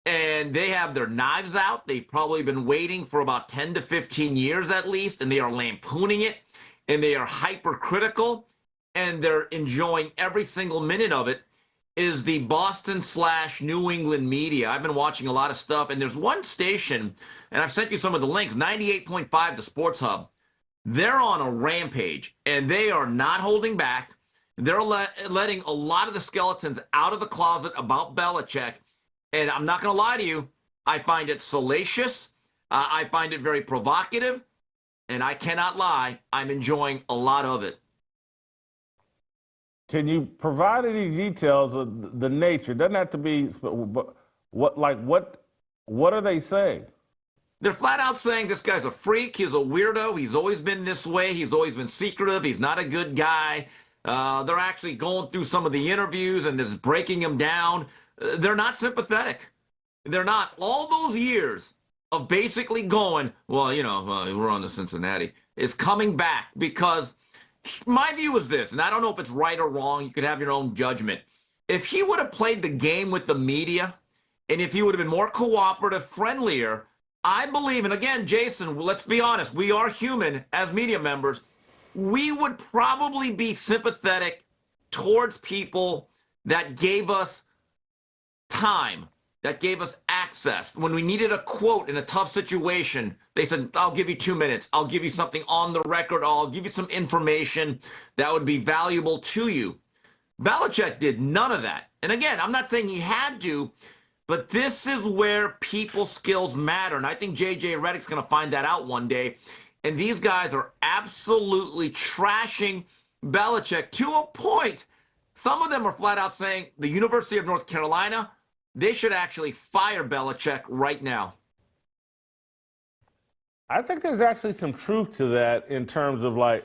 and they have their knives out. They've probably been waiting for about 10 to 15 years at least, and they are lampooning it, and they are hypercritical, and they're enjoying every single minute of it, is the Boston/New England media. I've been watching a lot of stuff, and there's one station, and I've sent you some of the links, 98.5 the Sports Hub. They're on a rampage, and they are not holding back. They're letting a lot of the skeletons out of the closet about Belichick, and I'm not going to lie to you, I find it salacious, I find it very provocative, and I cannot lie, I'm enjoying a lot of it. Can you provide any details of the nature? It doesn't have to be, but what are they saying? They're flat out saying this guy's a freak, he's a weirdo, he's always been this way, he's always been secretive, he's not a good guy. They're actually going through some of the interviews and just breaking him down. They're not sympathetic. They're not. All those years of basically going, well, you know, we're on to Cincinnati, is coming back because my view is this, and I don't know if it's right or wrong. You could have your own judgment. If he would have played the game with the media, and if he would have been more cooperative, friendlier, I believe, and again, Jason, let's be honest, we are human as media members. We would probably be sympathetic towards people that gave us time, that gave us access. When we needed a quote in a tough situation, they said, I'll give you 2 minutes. I'll give you something on the record. I'll give you some information that would be valuable to you. Belichick did none of that. And again, I'm not saying he had to, but this is where people's skills matter. And I think J.J. Redick's going to find that out one day. And these guys are absolutely trashing Belichick to a point. Some of them are flat out saying the University of North Carolina, they should actually fire Belichick right now. I think there's actually some truth to that in terms of like,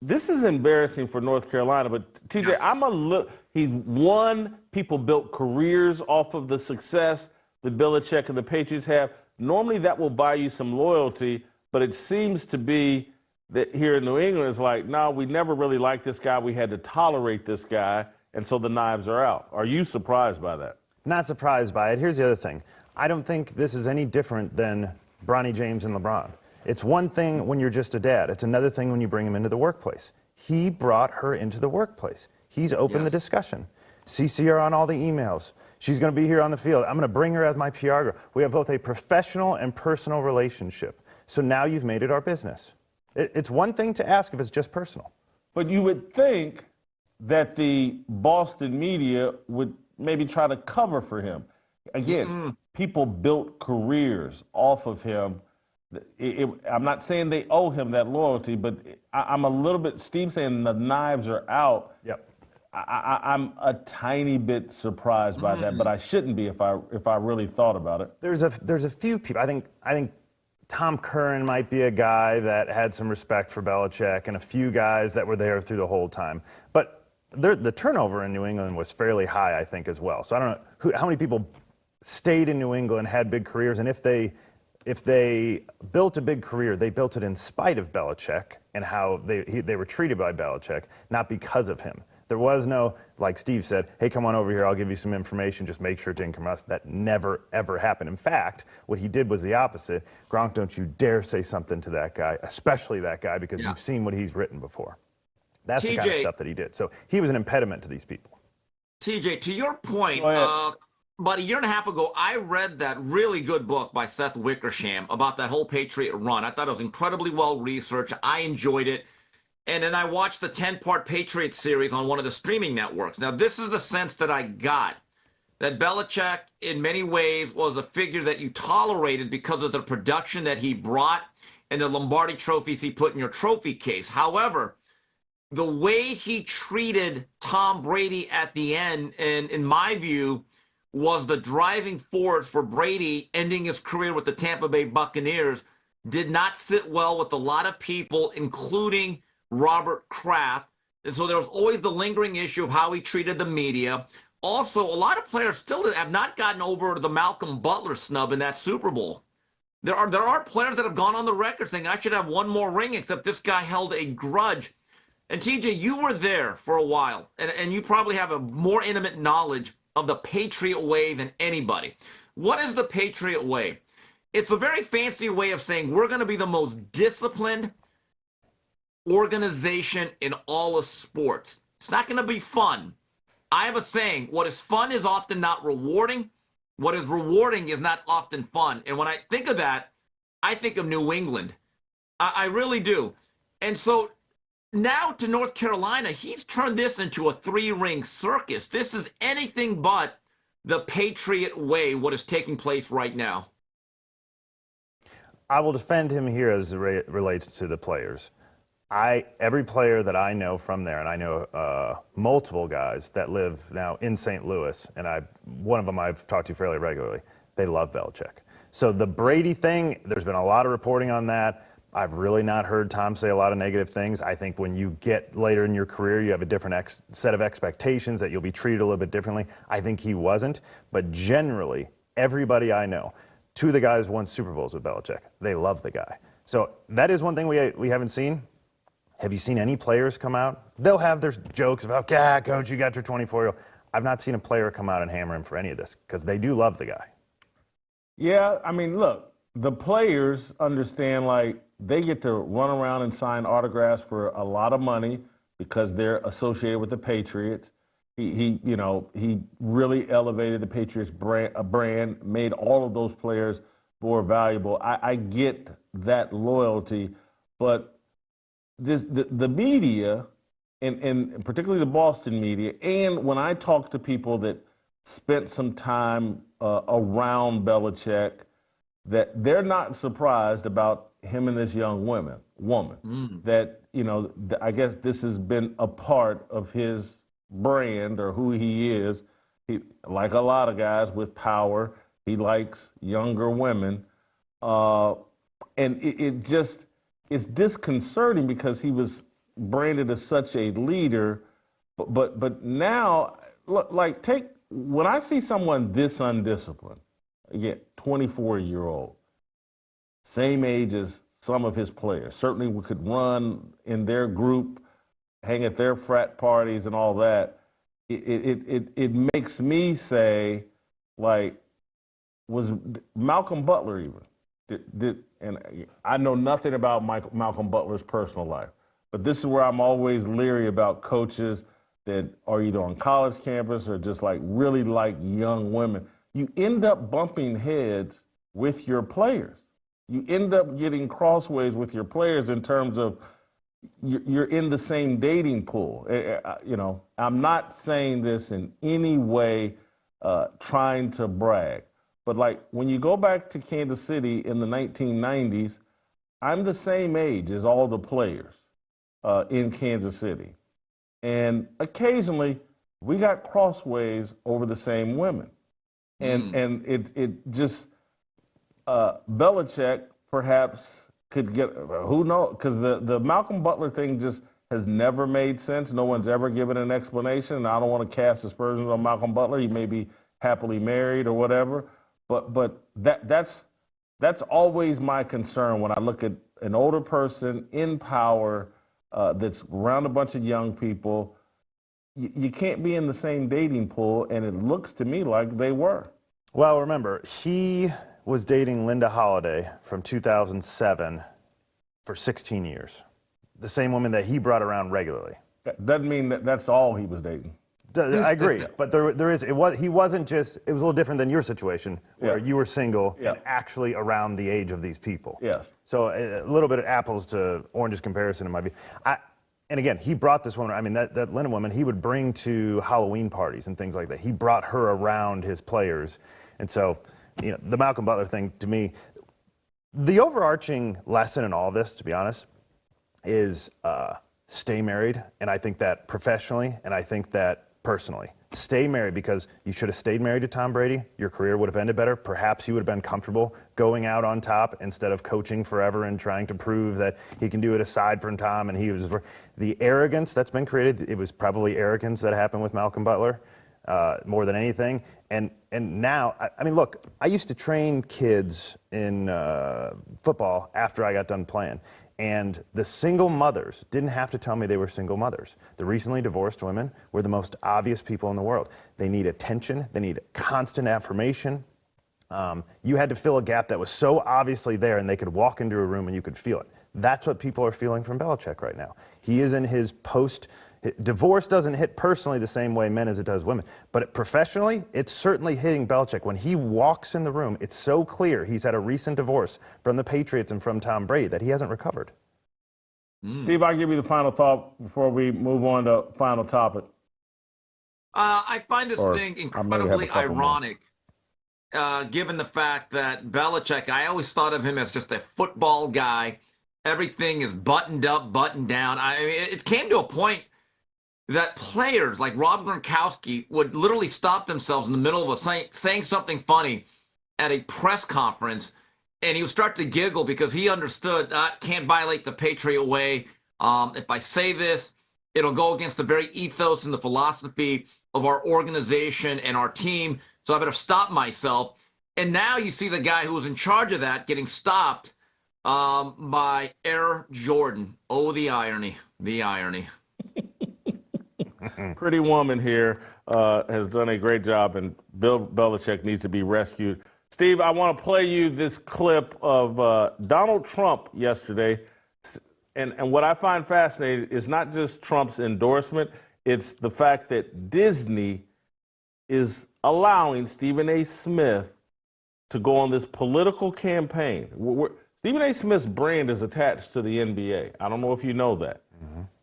this is embarrassing for North Carolina, but TJ, yes. He's won, people built careers off of the success that Belichick and the Patriots have. Normally that will buy you some loyalty. But it seems to be that here in New England, it's like, no, we never really liked this guy. We had to tolerate this guy, and so the knives are out. Are you surprised by that? Not surprised by it. Here's the other thing. I don't think this is any different than Bronny James and LeBron. It's one thing when you're just a dad. It's another thing when you bring him into the workplace. He brought her into the workplace. He's opened the discussion. CC her on all the emails. She's going to be here on the field. I'm going to bring her as my PR girl. We have both a professional and personal relationship. So now you've made it our business. It's one thing to ask if it's just personal. But you would think that the Boston media would maybe try to cover for him. Again, people built careers off of him. I'm not saying they owe him that loyalty, but I'm a little bit, Steve saying the knives are out. Yep. I'm a tiny bit surprised by that, but I shouldn't be if I really thought about it. There's a few people. I think Tom Curran might be a guy that had some respect for Belichick, and a few guys that were there through the whole time. But the turnover in New England was fairly high, I think, as well. So I don't know how many people stayed in New England, had big careers, and if they built a big career, they built it in spite of Belichick and how they were treated by Belichick, not because of him. There was no, like Steve said, hey, come on over here, I'll give you some information, just make sure it didn't come out. That never, ever happened. In fact, what he did was the opposite. Gronk, don't you dare say something to that guy, especially that guy, because you've seen what he's written before. That's the kind of stuff that he did. So he was an impediment to these people. TJ, to your point, about a year and a half ago, I read that really good book by Seth Wickersham about that whole Patriot run. I thought it was incredibly well researched. I enjoyed it. And then I watched the 10-part Patriot series on one of the streaming networks. Now, this is the sense that I got, that Belichick, in many ways, was a figure that you tolerated because of the production that he brought and the Lombardi trophies he put in your trophy case. However, the way he treated Tom Brady at the end, and in my view, was the driving force for Brady ending his career with the Tampa Bay Buccaneers, did not sit well with a lot of people, including Robert Kraft. And so there was always the lingering issue of how he treated the media. Also, a lot of players still have not gotten over the Malcolm Butler snub in that Super Bowl. There are players that have gone on the record saying, I should have one more ring, except this guy held a grudge. And TJ, you were there for a while, and you probably have a more intimate knowledge of the Patriot way than anybody. What is the Patriot way? It's a very fancy way of saying we're going to be the most disciplined organization in all of sports. It's not going to be fun. I have a saying, what is fun is often not rewarding. What is rewarding is not often fun. And when I think of that, I think of New England. I really do. And so now to North Carolina, he's turned this into a three-ring circus. This is anything but the Patriot way, what is taking place right now. I will defend him here as it relates to the players. Every player that I know from there, and I know multiple guys that live now in St. Louis, and one of them I've talked to fairly regularly, they love Belichick. So the Brady thing, there's been a lot of reporting on that. I've really not heard Tom say a lot of negative things. I think when you get later in your career, you have a different set of expectations that you'll be treated a little bit differently. I think he wasn't. But generally, everybody I know, two of the guys won Super Bowls with Belichick. They love the guy. So that is one thing we haven't seen. Have you seen any players come out? They'll have their jokes about, coach, you got your 24-year-old. I've not seen a player come out and hammer him for any of this because they do love the guy. Yeah, I mean, look, the players understand, like, they get to run around and sign autographs for a lot of money because they're associated with the Patriots. He really elevated the Patriots brand, made all of those players more valuable. I get that loyalty, but the media, and particularly the Boston media, and when I talk to people that spent some time around Belichick, that they're not surprised about him and this young woman. That, I guess this has been a part of his brand or who he is. He, like a lot of guys with power, he likes younger women. And it's disconcerting because he was branded as such a leader. But now, look, like, when I see someone this undisciplined, again, 24-year-old, same age as some of his players. Certainly we could run in their group, hang at their frat parties and all that. It makes me say, like, was Malcolm Butler even? And I know nothing about Malcolm Butler's personal life, but this is where I'm always leery about coaches that are either on college campus or just like really like young women. You end up bumping heads with your players. You end up getting crossways with your players in terms of you're in the same dating pool. I'm not saying this in any way trying to brag, but like when you go back to Kansas City in the 1990s, I'm the same age as all the players in Kansas City. And occasionally we got crossways over the same women. And it just, Belichick perhaps could get, who knows, because the Malcolm Butler thing just has never made sense. No one's ever given an explanation, and I don't want to cast aspersions on Malcolm Butler. He may be happily married or whatever, but that's always my concern when I look at an older person in power that's around a bunch of young people. You can't be in the same dating pool, and it looks to me like they were. Well, remember, he was dating Linda Holliday from 2007 for 16 years. The same woman that he brought around regularly. That doesn't mean that that's all he was dating. I agree, but he wasn't just, it was a little different than your situation where you were single and actually around the age of these people. Yes. So a little bit of apples to oranges comparison in my view. And again, he brought this woman, I mean, that Linda woman, he would bring to Halloween parties and things like that. He brought her around his players. And so, the Malcolm Butler thing, to me, the overarching lesson in all of this, to be honest, is stay married, and I think that professionally, and I think that personally. Stay married, because you should have stayed married to Tom Brady. Your career would have ended better. Perhaps you would have been comfortable going out on top instead of coaching forever and trying to prove that he can do it aside from Tom. And he was the arrogance that's been created. It was probably arrogance that happened with Malcolm Butler more than anything. And now, I mean, look, I used to train kids in football after I got done playing. And the single mothers didn't have to tell me they were single mothers. The recently divorced women were the most obvious people in the world. They need attention. They need constant affirmation. You had to fill a gap that was so obviously there, and they could walk into a room and you could feel it. That's what people are feeling from Belichick right now. He is in his divorce doesn't hit personally the same way men as it does women, but professionally, it's certainly hitting Belichick. When he walks in the room, it's so clear he's had a recent divorce from the Patriots and from Tom Brady that he hasn't recovered. Steve, I'll give you the final thought before we move on to final topic. I find this thing incredibly ironic, given the fact that Belichick, I always thought of him as just a football guy. Everything is buttoned up, buttoned down. I mean, it came to a point that players like Rob Gronkowski would literally stop themselves in the middle of saying something funny at a press conference, and he would start to giggle because he understood, can't violate the Patriot way. If I say this, it'll go against the very ethos and the philosophy of our organization and our team, so I better stop myself. And now you see the guy who was in charge of that getting stopped by Air Jordan. Oh, the irony, the irony. Pretty woman here has done a great job, and Bill Belichick needs to be rescued. Steve, I want to play you this clip of Donald Trump yesterday. And what I find fascinating is not just Trump's endorsement, it's the fact that Disney is allowing Stephen A. Smith to go on this political campaign. Stephen A. Smith's brand is attached to the NBA. I don't know if you know that.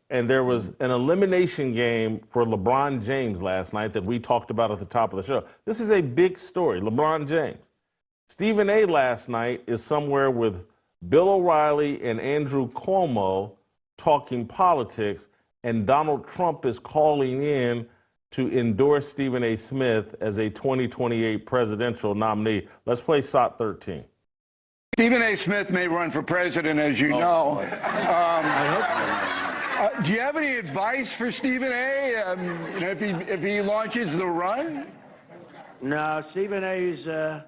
And there was an elimination game for LeBron James last night that we talked about at the top of the show. This is a big story, LeBron James. Stephen A. last night is somewhere with Bill O'Reilly and Andrew Cuomo talking politics, and Donald Trump is calling in to endorse Stephen A. Smith as a 2028 presidential nominee. Let's play SOT 13. Stephen A. Smith may run for president, as you know. Do you have any advice for Stephen A. If he launches the run? No, Stephen A.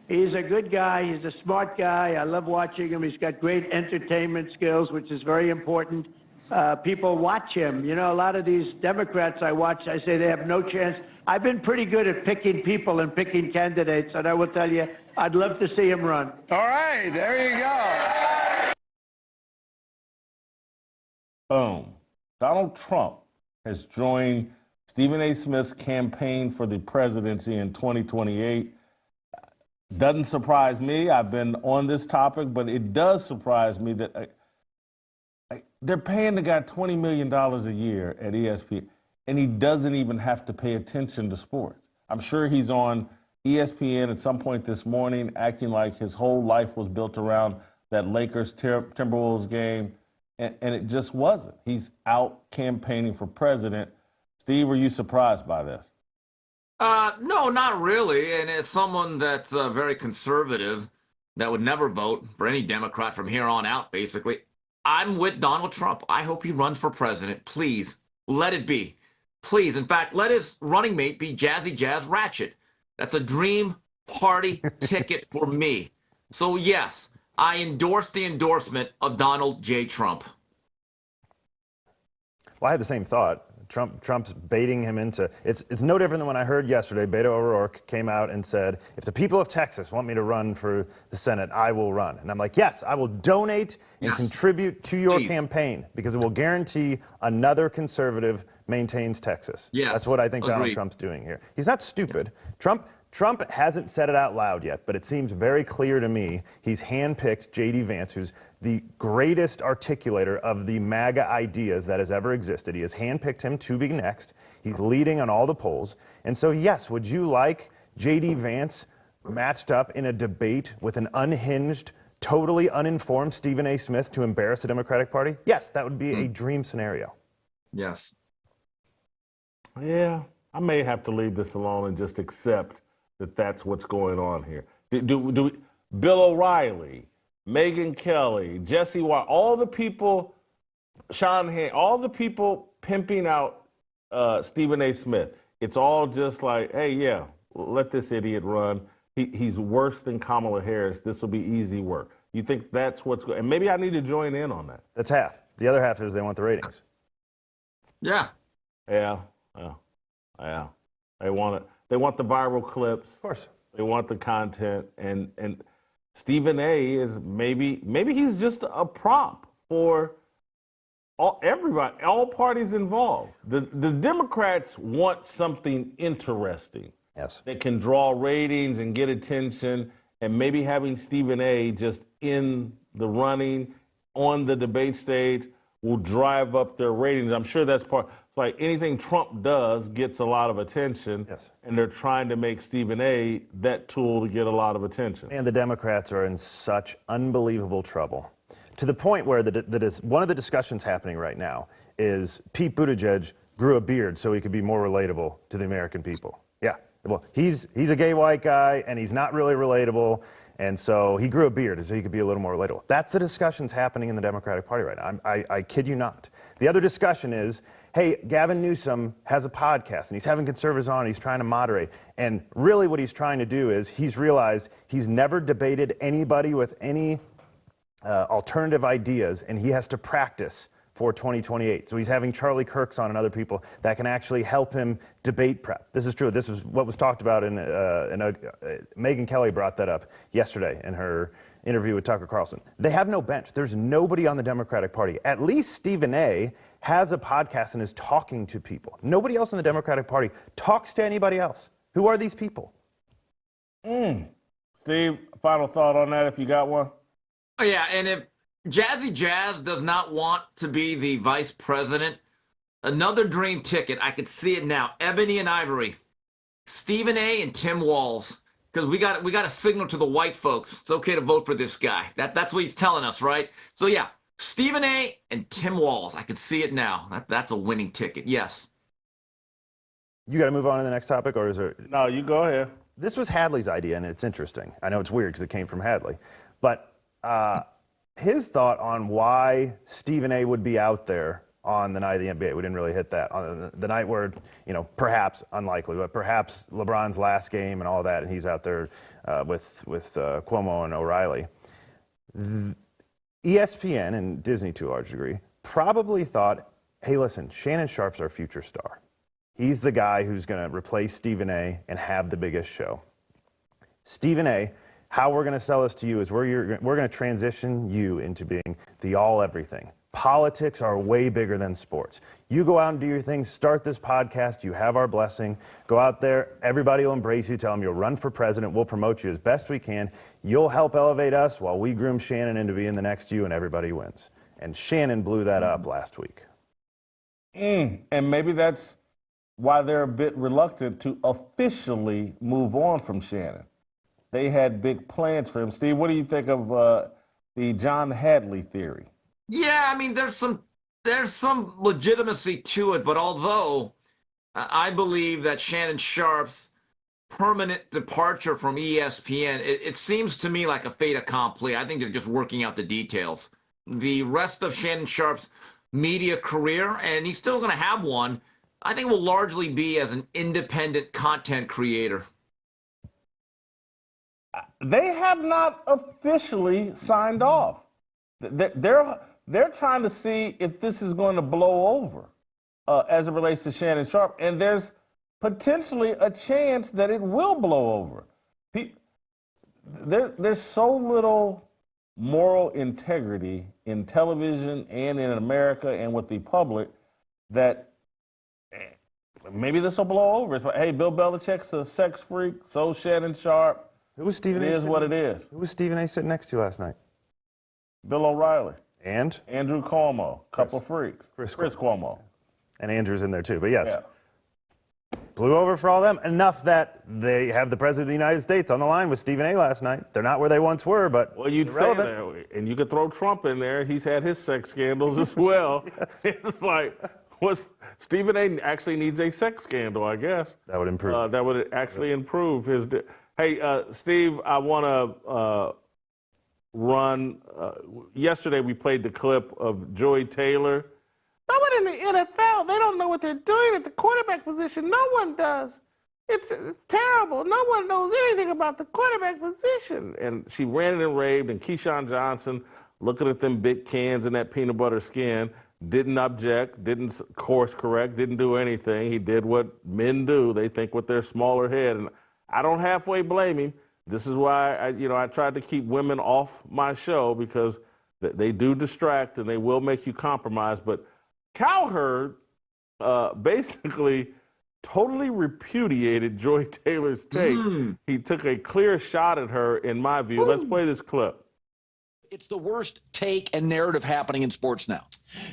He's a good guy. He's a smart guy. I love watching him. He's got great entertainment skills, which is very important. People watch him. You know, a lot of these Democrats I watch, I say they have no chance. I've been pretty good at picking people and picking candidates, and I will tell you, I'd love to see him run. All right, there you go. Boom. Donald Trump has joined Stephen A. Smith's campaign for the presidency in 2028. Doesn't surprise me. I've been on this topic, but it does surprise me that they're paying the guy $20 million a year at ESPN, and he doesn't even have to pay attention to sports. I'm sure he's on ESPN at some point this morning acting like his whole life was built around that Lakers Timberwolves game. And it just wasn't. He's out campaigning for president. Steve, were you surprised by this? No, not really. And as someone that's very conservative, that would never vote for any Democrat from here on out, basically, I'm with Donald Trump. I hope he runs for president. Please, let it be. Please. In fact, let his running mate be Jazzy Jazz Ratchet. That's a dream party ticket for me. So, yes, I endorse the endorsement of Donald J. Trump. Well, I had the same thought. Trump's baiting him into it's no different than when I heard yesterday Beto O'Rourke came out and said, if the people of Texas want me to run for the Senate, I will run. And I'm like, yes, I will donate and contribute to your campaign because it will guarantee another conservative maintains Texas. Yes, that's what I think Donald Trump's doing here. He's not stupid. Trump hasn't said it out loud yet, but it seems very clear to me he's handpicked J.D. Vance, who's the greatest articulator of the MAGA ideas that has ever existed. He has handpicked him to be next. He's leading on all the polls. And so, yes, would you like J.D. Vance matched up in a debate with an unhinged totally uninformed Stephen A. Smith to embarrass the Democratic Party? Yes, that would be a dream scenario. Yes. Yeah, I may have to leave this alone and just accept that that's what's going on here. Bill O'Reilly, Megyn Kelly, Jesse White, all the people, Sean Hay, all the people pimping out Stephen A. Smith. It's all just like, hey, yeah, let this idiot run. He's worse than Kamala Harris. This will be easy work. You think that's what's going? And maybe I need to join in on that. That's half. The other half is they want the ratings. Yeah. Yeah. They want it. They want the viral clips. Of course. They want the content. And Stephen A. is maybe he's just a prop for everybody, all parties involved. The Democrats want something interesting. Yes. That can draw ratings and get attention, and maybe having Stephen A. just in the running on the debate stage will drive up their ratings. I'm sure that's part. It's like anything Trump does gets a lot of attention, yes. And they're trying to make Stephen A. that tool to get a lot of attention. And the Democrats are in such unbelievable trouble, to the point where one of the discussions happening right now is Pete Buttigieg grew a beard so he could be more relatable to the American people. Yeah. Well, he's a gay white guy, and he's not really relatable, and so he grew a beard so he could be a little more relatable. That's the discussions happening in the Democratic Party right now. I kid you not. The other discussion is, hey, Gavin Newsom has a podcast, and he's having conservatives on, and he's trying to moderate. And really what he's trying to do is he's realized he's never debated anybody with any alternative ideas, and he has to practice for 2028. So he's having Charlie Kirks on and other people that can actually help him debate prep. This is true. This is what was talked about in Megyn Kelly brought that up yesterday in her interview with Tucker Carlson. They have no bench. There's nobody on the Democratic Party. At least Stephen A. has a podcast and is talking to people. Nobody else in the Democratic Party talks to anybody else. Who are these people? Steve, final thought on that if you got one? Oh, yeah, and if Jazzy Jazz does not want to be the vice president, another dream ticket, I could see it now, Ebony and Ivory, Stephen A. and Tim Walz, because we got a signal to the white folks. It's okay to vote for this guy. That's what he's telling us, right? So, yeah, Stephen A. and Tim Walz, I can see it now. That's a winning ticket, yes. You got to move on to the next topic, or is there? No, you go ahead. This was Hadley's idea, and it's interesting. I know it's weird because it came from Hadley, but his thought on why Stephen A. would be out there on the night of the NBA. We didn't really hit that. On the night where, perhaps, unlikely, but perhaps LeBron's last game and all that, and he's out there with Cuomo and O'Reilly. ESPN and Disney, to a large degree, probably thought, hey, listen, Shannon Sharpe's our future star. He's the guy who's going to replace Stephen A. and have the biggest show. Stephen A., how we're going to sell this to you is we're going to transition you into being the all-everything. Politics are way bigger than sports. You go out and do your thing, start this podcast, you have our blessing. Go out there, everybody will embrace you, tell them you'll run for president, we'll promote you as best we can. You'll help elevate us while we groom Shannon into being the next you, and everybody wins. And Shannon blew that up last week. And maybe that's why they're a bit reluctant to officially move on from Shannon. They had big plans for him. Steve, what do you think of the John Hadley theory? Yeah, I mean, there's some legitimacy to it, but although I believe that Shannon Sharpe's permanent departure from ESPN, it seems to me like a fait accompli. I think they're just working out the details. The rest of Shannon Sharpe's media career, and he's still going to have one, I think will largely be as an independent content creator. They have not officially signed off. They're trying to see if this is going to blow over as it relates to Shannon Sharpe, and there's potentially a chance that it will blow over. There's so little moral integrity in television and in America and with the public that maybe this will blow over. It's like, hey, Bill Belichick's a sex freak, so Shannon Sharpe. Who was Stephen A. It is what it is. Who was Stephen A. sitting next to last night? Bill O'Reilly. And? Andrew Cuomo. Couple freaks. Chris Cuomo. And Andrew's in there too, but yes. Yeah. blew over for all of them, enough that they have the President of the United States on the line with Stephen A. last night. They're not where they once were, but well, you'd say that, and you could throw Trump in there. He's had his sex scandals as well. It's like, Stephen A. actually needs a sex scandal, I guess. That would improve. That would actually improve his. Hey, Steve, I want to run. Yesterday we played the clip of Joy Taylor. No one in the NFL, they don't know what they're doing at the quarterback position. No one does. It's terrible. No one knows anything about the quarterback position. And she ranted and raved, and Keyshawn Johnson, looking at them big cans and that peanut butter skin, didn't object, didn't course correct, didn't do anything. He did what men do. They think with their smaller head. And I don't halfway blame him. This is why I tried to keep women off my show, because they do distract and they will make you compromise. But Cowherd basically totally repudiated Joy Taylor's take. He took a clear shot at her, in my view. Let's play this clip. It's the worst take and narrative happening in sports now.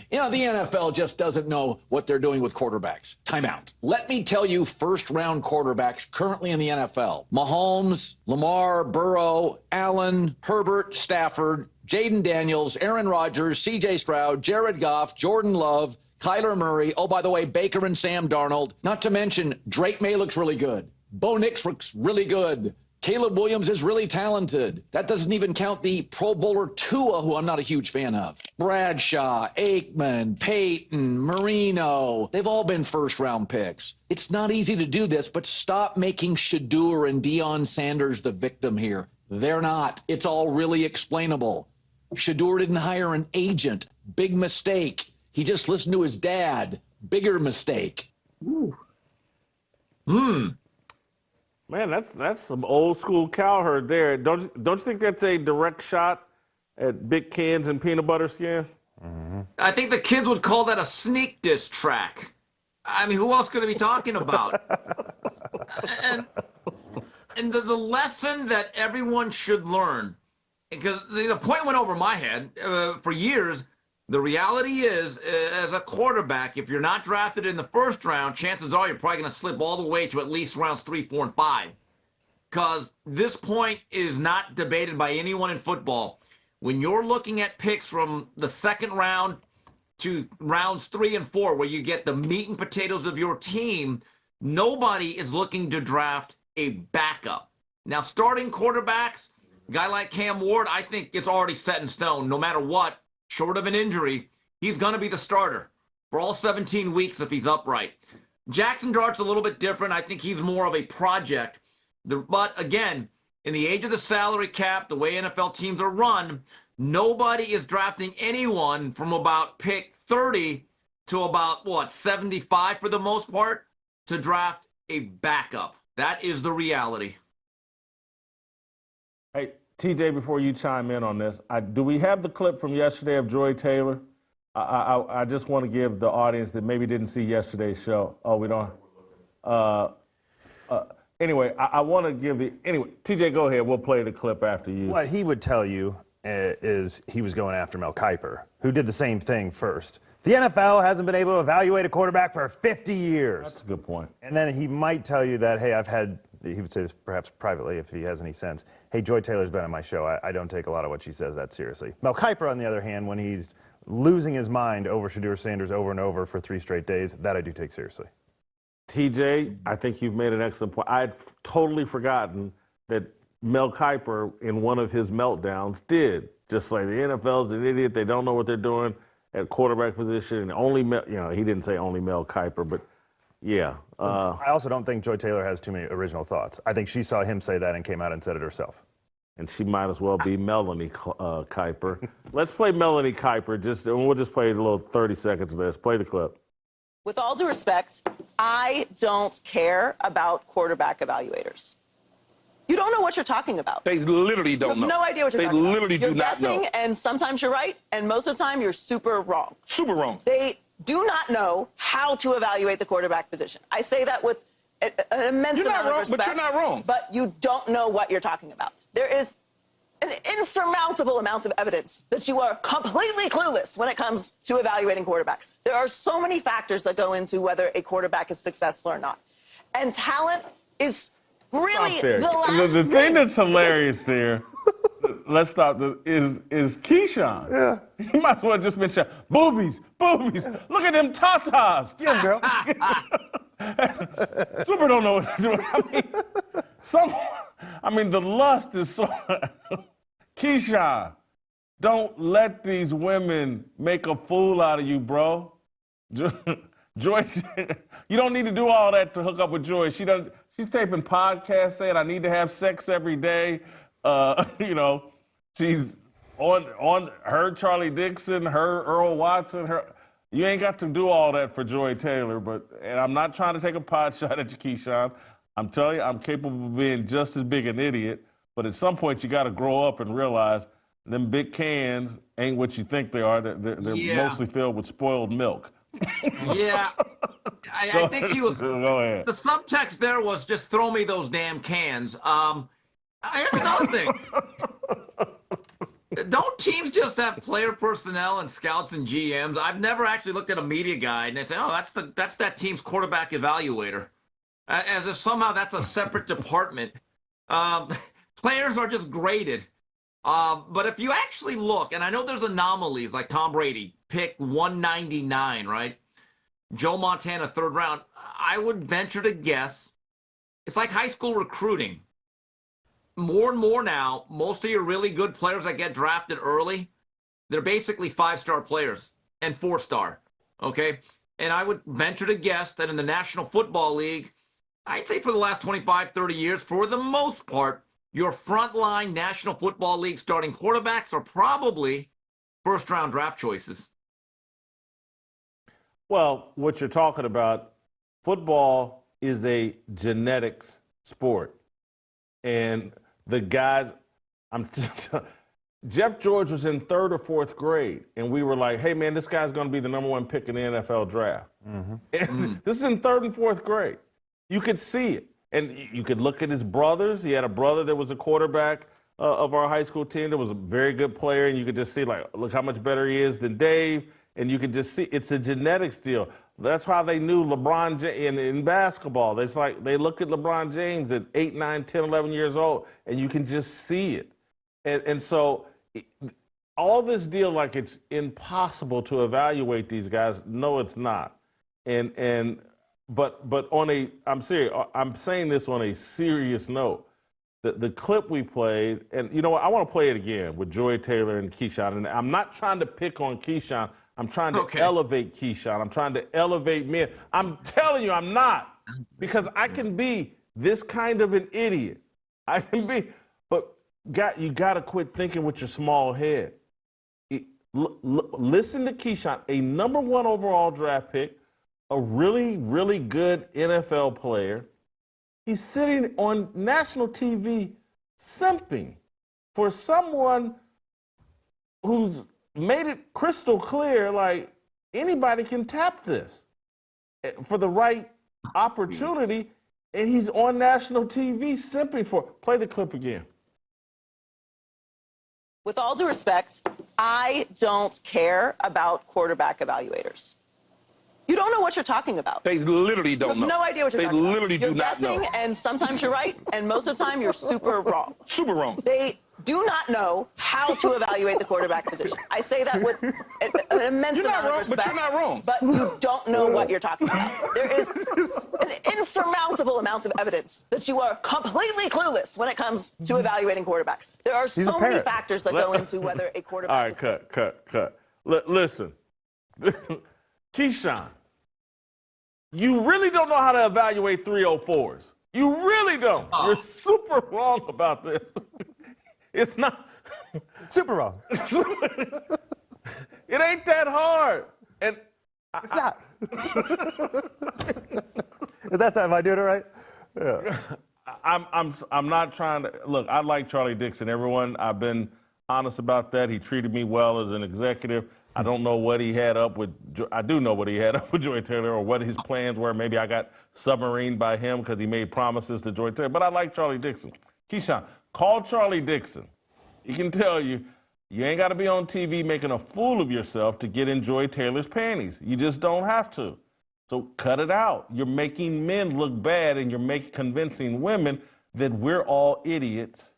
The NFL just doesn't know what they're doing with quarterbacks. Timeout. Let me tell you first-round quarterbacks currently in the NFL. Mahomes, Lamar, Burrow, Allen, Herbert, Stafford, Jaden Daniels, Aaron Rodgers, C.J. Stroud, Jared Goff, Jordan Love, Kyler Murray. Oh, by the way, Baker and Sam Darnold. Not to mention, Drake May looks really good. Bo Nix looks really good. Caleb Williams is really talented. That doesn't even count the Pro Bowler Tua, who I'm not a huge fan of. Bradshaw, Aikman, Peyton, Marino. They've all been first-round picks. It's not easy to do this, but stop making Shador and Deion Sanders the victim here. They're not. It's all really explainable. Shador didn't hire an agent. Big mistake. He just listened to his dad. Bigger mistake. Ooh. Man, that's some old school Cowherd there. Don't you think that's a direct shot at big cans and peanut butter skin? I think the kids would call that a sneak diss track. I mean, who else could I be talking about? and the lesson that everyone should learn, because the point went over my head for years. The reality is, as a quarterback, if you're not drafted in the first round, chances are you're probably going to slip all the way to at least rounds 3, 4, and 5. Because this point is not debated by anyone in football. When you're looking at picks from the second round to rounds 3 and 4, where you get the meat and potatoes of your team, nobody is looking to draft a backup. Now, starting quarterbacks, a guy like Cam Ward, I think it's already set in stone. No matter what, short of an injury, he's going to be the starter for all 17 weeks if he's upright. Jackson Dart's a little bit different. I think he's more of a project. But again, in the age of the salary cap, the way NFL teams are run, nobody is drafting anyone from about pick 30 to about, 75 for the most part, to draft a backup. That is the reality. Hey, TJ, before you chime in on this, do we have the clip from yesterday of Joy Taylor? I just want to give the audience that maybe didn't see yesterday's show. Oh, we don't? Anyway, I want to give anyway, TJ, go ahead. We'll play the clip after you. What he would tell you is he was going after Mel Kiper, who did the same thing first. The NFL hasn't been able to evaluate a quarterback for 50 years. That's a good point. And then he might tell you that, hey, he would say this perhaps privately if he has any sense, hey, Joy Taylor's been on my show. I don't take a lot of what she says that seriously. Mel Kiper, on the other hand, when he's losing his mind over Shador Sanders over and over for 3 straight days, that I do take seriously. TJ, I think you've made an excellent point. I'd totally forgotten that Mel Kiper, in one of his meltdowns, did just like the NFL's an idiot. They don't know what they're doing at quarterback position. And he didn't say only Mel Kiper, but yeah. I also don't think Joy Taylor has too many original thoughts. I think she saw him say that and came out and said it herself. And she might as well be Melanie Kiper. Let's play Melanie Kiper, and we'll just play a little 30 seconds of this. Play the clip. With all due respect, I don't care about quarterback evaluators. You don't know what you're talking about. They literally don't know. You have no idea what you're talking about. They literally do not know. You're guessing, and sometimes you're right, and most of the time you're super wrong. Super wrong. They do not know how to evaluate the quarterback position. I say that with an immense amount of respect. But you're not wrong. But you don't know what you're talking about. There is an insurmountable amount of evidence that you are completely clueless when it comes to evaluating quarterbacks. There are so many factors that go into whether a quarterback is successful or not. And talent is really Stop there. the last The thing. thing that's hilarious there, let's stop, is Keyshawn. Yeah. You might as well just mention boobies, boobies. Look at them tatas. Get him, girl. Super don't know what they're doing. I mean, the lust is so. Keyshawn, don't let these women make a fool out of you, bro. Joy, you don't need to do all that to hook up with Joy. She's taping podcasts saying I need to have sex every day. You know, she's on her Charlie Dixon, her Earl Watson, you ain't got to do all that for Joy Taylor, and I'm not trying to take a pot shot at you, Keyshawn. I'm telling you, I'm capable of being just as big an idiot, but at some point you got to grow up and realize them big cans ain't what you think they are. They're mostly filled with spoiled milk. Yeah. I think he was. Go ahead. The subtext there was just throw me those damn cans. Here's another thing. Don't teams just have player personnel and scouts and GMs? I've never actually looked at a media guide and they say, "Oh, that's that team's quarterback evaluator," as if somehow that's a separate department. Players are just graded. But if you actually look, and I know there's anomalies like Tom Brady, pick 199, right? Joe Montana, 3rd round. I would venture to guess it's like high school recruiting. More and more now, most of your really good players that get drafted early, they're basically 5-star players and 4-star, okay? And I would venture to guess that in the National Football League, I'd say for the last 25, 30 years, for the most part, your frontline National Football League starting quarterbacks are probably first-round draft choices. Well, what you're talking about, football is a genetics sport. And the guys, Jeff George was in 3rd or 4th grade, and we were like, hey, man, this guy's going to be the #1 pick in the NFL draft. And this is in 3rd and 4th grade. You could see it. And you could look at his brothers. He had a brother that was a quarterback of our high school team that was a very good player, and you could just see, like, look how much better he is than Dave. And you could just see it's a genetics deal. That's how they knew LeBron James in basketball. It's like they look at LeBron James at 8, 9, 10, 11 years old, and you can just see it. And so all this deal, like it's impossible to evaluate these guys. No, it's not. But I'm serious. I'm saying this on a serious note. The clip we played, and you know what? I want to play it again with Joy Taylor and Keyshawn. And I'm not trying to pick on Keyshawn. I'm trying to elevate Keyshawn. I'm trying to elevate men. I'm telling you, I'm not. Because I can be this kind of an idiot. I can be, but you got to quit thinking with your small head. Listen to Keyshawn, a #1 overall draft pick, a really, really good NFL player. He's sitting on national TV simping for someone who's made it crystal clear, like anybody can tap this for the right opportunity, and he's on national TV simping for. Play the clip again. With all due respect, I don't care about quarterback evaluators. You don't know what you're talking about. They literally don't know. You have no idea what you're They talking about. literally do not know. You're guessing, and sometimes you're right, and most of the time you're super wrong. Super wrong. They do not know how to evaluate the quarterback position. I say that with an immense amount of respect. But you're not wrong. But you don't know what you're talking about. There is an insurmountable amount of evidence that you are completely clueless when it comes to evaluating quarterbacks. There are so many factors that go into whether a quarterback All right, cut. Listen. Keyshawn, you really don't know how to evaluate 304s. You really don't. You're super wrong about this. It's not. Super wrong. It ain't that hard. And it's not. That's how, am I doing it right? Yeah. I'm not trying to look. I like Charlie Dixon. Everyone, I've been honest about that. He treated me well as an executive. I don't know what he had up with. I do know what he had up with Joy Taylor, or what his plans were. Maybe I got submarined by him because he made promises to Joy Taylor. But I like Charlie Dixon. Keyshawn, call Charlie Dixon. He can tell you, you ain't got to be on TV making a fool of yourself to get in Joy Taylor's panties. You just don't have to. So cut it out. You're making men look bad, and you're convincing women that we're all idiots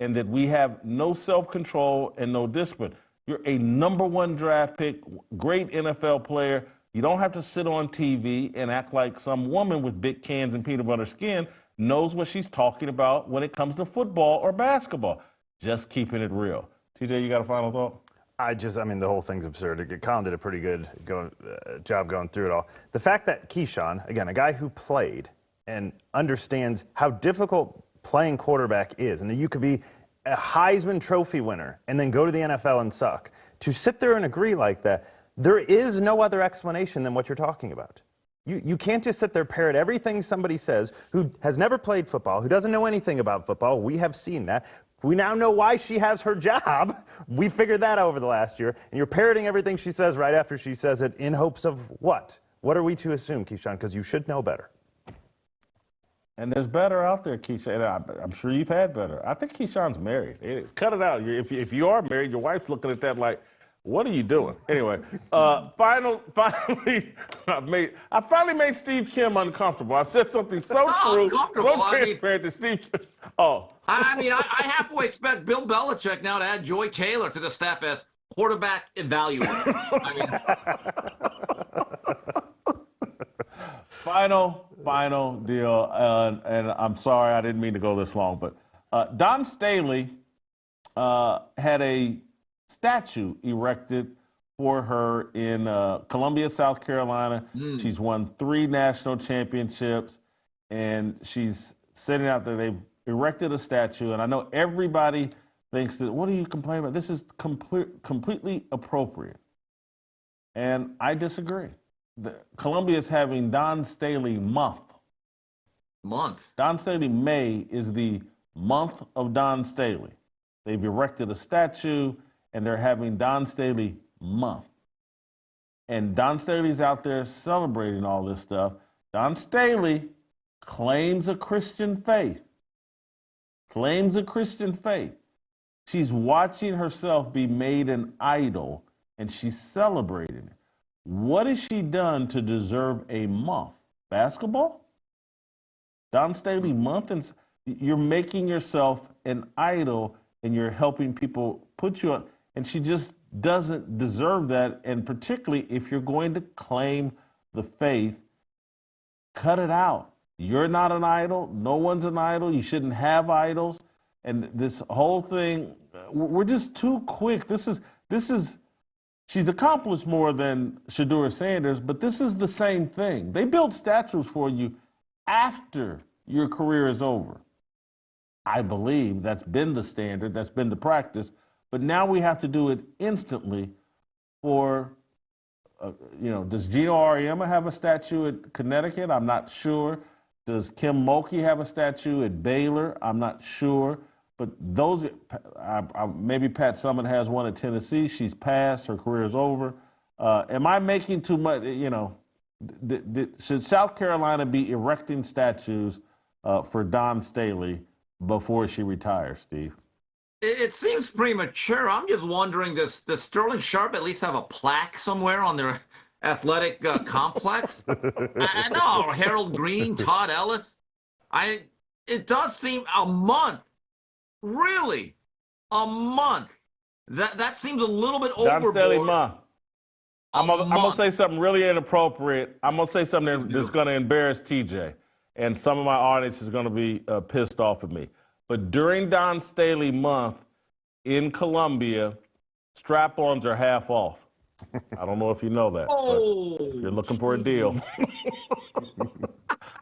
and that we have no self-control and no discipline. You're a #1 draft pick, great NFL player. You don't have to sit on TV and act like some woman with big cans and peanut butter skin knows what she's talking about when it comes to football or basketball. Just keeping it real. TJ, you got a final thought? I mean, the whole thing's absurd. Colin did a pretty good job going through it all. The fact that Keyshawn, again, a guy who played and understands how difficult playing quarterback is, and that you could be a Heisman Trophy winner and then go to the NFL and suck, to sit there and agree like that, there is no other explanation than what you're talking about. You can't just sit there, parrot everything somebody says who has never played football, who doesn't know anything about football. We have seen that. We now know why she has her job. We figured that out over the last year. And you're parroting everything she says right after she says it in hopes of what? What are we to assume, Keyshawn? Because you should know better. And there's better out there, Keyshawn. I'm sure you've had better. I think Keyshawn's married. Cut it out. If you are married, your wife's looking at that like, what are you doing? Anyway, finally, I finally made Steve Kim uncomfortable. I've said something so true, so transparent to Steve Kim. Oh. I mean, I halfway expect Bill Belichick now to add Joy Taylor to the staff as quarterback evaluator. Final deal, and I'm sorry I didn't mean to go this long, but Don Staley had a statue erected for her in Columbia, South Carolina. She's won 3 national championships, and she's sitting out there. They've erected a statue, and I know everybody thinks that, what are you complaining about? This is completely appropriate. And I disagree. Columbia is having Don Staley month. Don Staley May is the month of Don Staley. They've erected a statue, and they're having Don Staley month. And Don Staley's out there celebrating all this stuff. Don Staley claims a Christian faith. She's watching herself be made an idol, and she's celebrating it. What has she done to deserve a month? Basketball? Don Staley month? And you're making yourself an idol, and you're helping people put you on. And she just doesn't deserve that. And particularly if you're going to claim the faith, cut it out. You're not an idol. No one's an idol. You shouldn't have idols. And this whole thing, we're just too quick. She's accomplished more than Shedeur Sanders, but this is the same thing. They build statues for you after your career is over. I believe that's been the standard, that's been the practice, but now we have to do it instantly for, does Gino Auriemma have a statue at Connecticut? I'm not sure. Does Kim Mulkey have a statue at Baylor? I'm not sure. But those, maybe Pat Summitt has one at Tennessee. She's passed. Her career is over. Am I making too much? Should South Carolina be erecting statues for Don Staley before she retires, Steve? It seems premature. I'm just wondering, does Sterling Sharp at least have a plaque somewhere on their athletic complex? I know, Harold Green, Todd Ellis. It does seem a month. Really? A month? That seems a little bit overboard. Don Staley month. I'm gonna say something really inappropriate. I'm gonna say something that's gonna embarrass TJ, and some of my audience is gonna be pissed off at me. But during Don Staley month in Columbia, strap-ons are half off. I don't know if you know that. Oh. But if you're looking for a deal.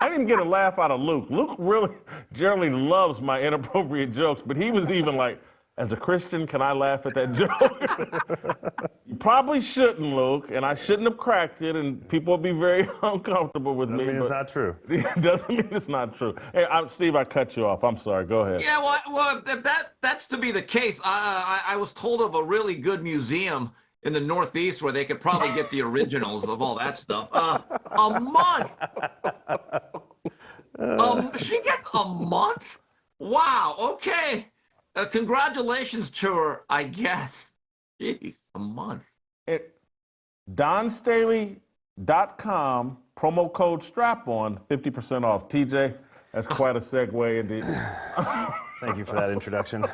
I didn't get a laugh out of Luke. Luke really generally loves my inappropriate jokes, but he was even like, as a Christian, can I laugh at that joke? You probably shouldn't, Luke, and I shouldn't have cracked it, and people will be very uncomfortable with me. Doesn't mean it's not true. Doesn't mean it's not true. Hey, Steve, I cut you off. I'm sorry. Go ahead. Yeah, well, if that's to be the case, I was told of a really good museum in the Northeast where they could probably get the originals of all that stuff. A month. She gets a month? Wow, okay. Congratulations to her, I guess. Jeez, a month. Don Staley TJ.com, promo code STRAPON, 50% off. TJ, that's quite a segue indeed. Thank you for that introduction.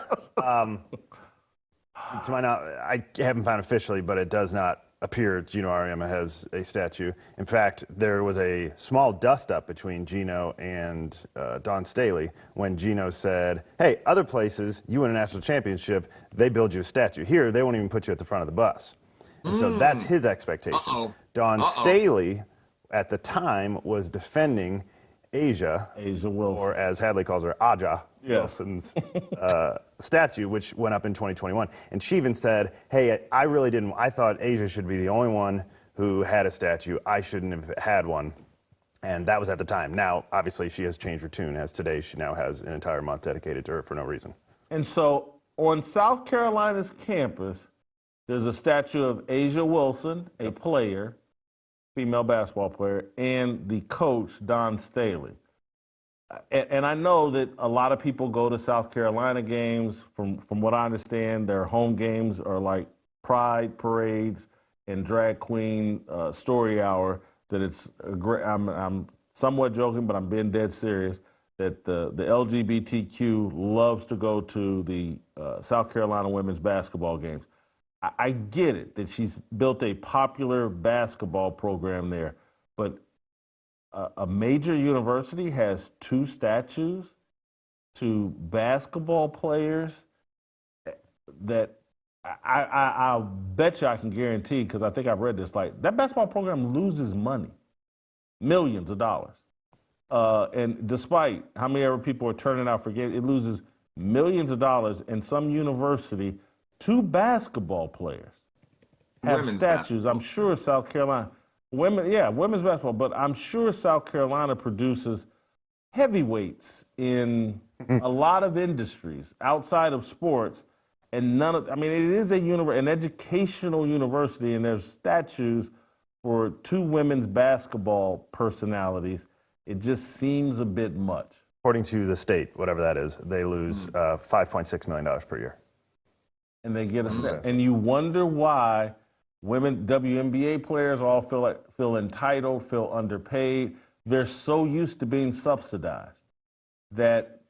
To my knowledge, I haven't found officially, but it does not appear Gino Auriemma has a statue. In fact, there was a small dust-up between Gino and Don Staley when Gino said, hey, other places, you win a national championship, they build you a statue. Here, they won't even put you at the front of the bus. And so that's his expectation. Don Staley, at the time, was defending Asia Wilson, or as Hadley calls her, Aja Wilson's statue, which went up in 2021. And she even said, hey, I thought Asia should be the only one who had a statue. I shouldn't have had one. And that was at the time. Now, obviously, she has changed her tune. As today, she now has an entire month dedicated to her for no reason. And so on South Carolina's campus, there's a statue of Asia Wilson, a player, female basketball player, and the coach, Don Staley. And I know that a lot of people go to South Carolina games. From what I understand, their home games are like pride parades and drag queen story hour. That it's a great. I'm somewhat joking, but I'm being dead serious. That the LGBTQ loves to go to the South Carolina women's basketball games. I get it that she's built a popular basketball program there, but a major university has 2 statues to basketball players that I'll bet you I can guarantee, because I think I've read this, like that basketball program loses money, millions of dollars. And despite how many ever people are turning out for games, it loses millions of dollars, and some university, 2 basketball players have Women's statues. basketball. I'm sure South Carolina, women's basketball, but I'm sure South Carolina produces heavyweights in a lot of industries outside of sports, and it is an educational university, and there's statues for 2 women's basketball personalities. It just seems a bit much. According to the state, whatever that is, they lose $5.6 million per year. And they get a step. And you wonder why women WNBA players all feel entitled, feel underpaid. They're so used to being subsidized that,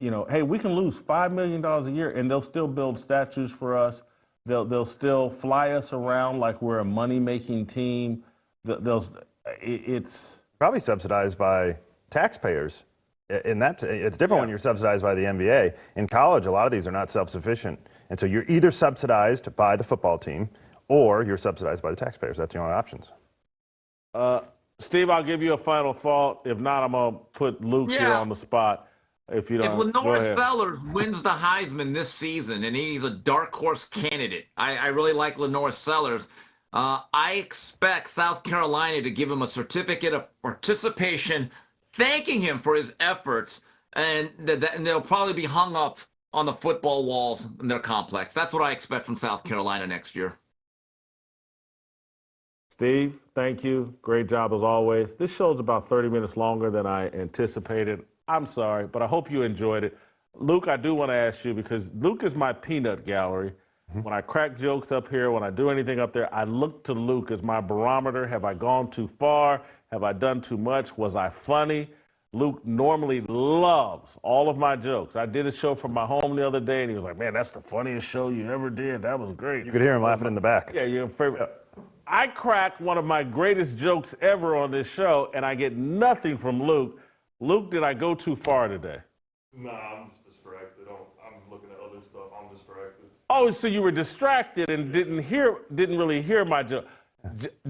hey, we can lose $5 million a year and they'll still build statues for us. They'll still fly us around like we're a money-making team. It's probably subsidized by taxpayers. It's different when you're subsidized by the NBA. In college, a lot of these are not self-sufficient. And so you're either subsidized by the football team or you're subsidized by the taxpayers. That's the only options. Steve, I'll give you a final thought. If not, I'm going to put Luke here on the spot. If you don't, if Lenore Sellers wins the Heisman this season, and he's a dark horse candidate, I really like Lenore Sellers. I expect South Carolina to give him a certificate of participation, thanking him for his efforts, and they'll probably be hung up on the football walls in their complex. That's what I expect from South Carolina next year. Steve, thank you. Great job as always. This show's about 30 minutes longer than I anticipated. I'm sorry, but I hope you enjoyed it. Luke, I do want to ask you, because Luke is my peanut gallery. When I crack jokes up here, when I do anything up there, I look to Luke as my barometer. Have I gone too far? Have I done too much? Was I funny? Luke normally loves all of my jokes. I did a show from my home the other day, and he was like, man, that's the funniest show you ever did. That was great. You could hear him laughing in the back. Yeah, your favorite. I cracked one of my greatest jokes ever on this show, and I get nothing from Luke. Luke, did I go too far today? Nah, I'm just distracted. I'm looking at other stuff. I'm distracted. Oh, so you were distracted and didn't really hear my joke.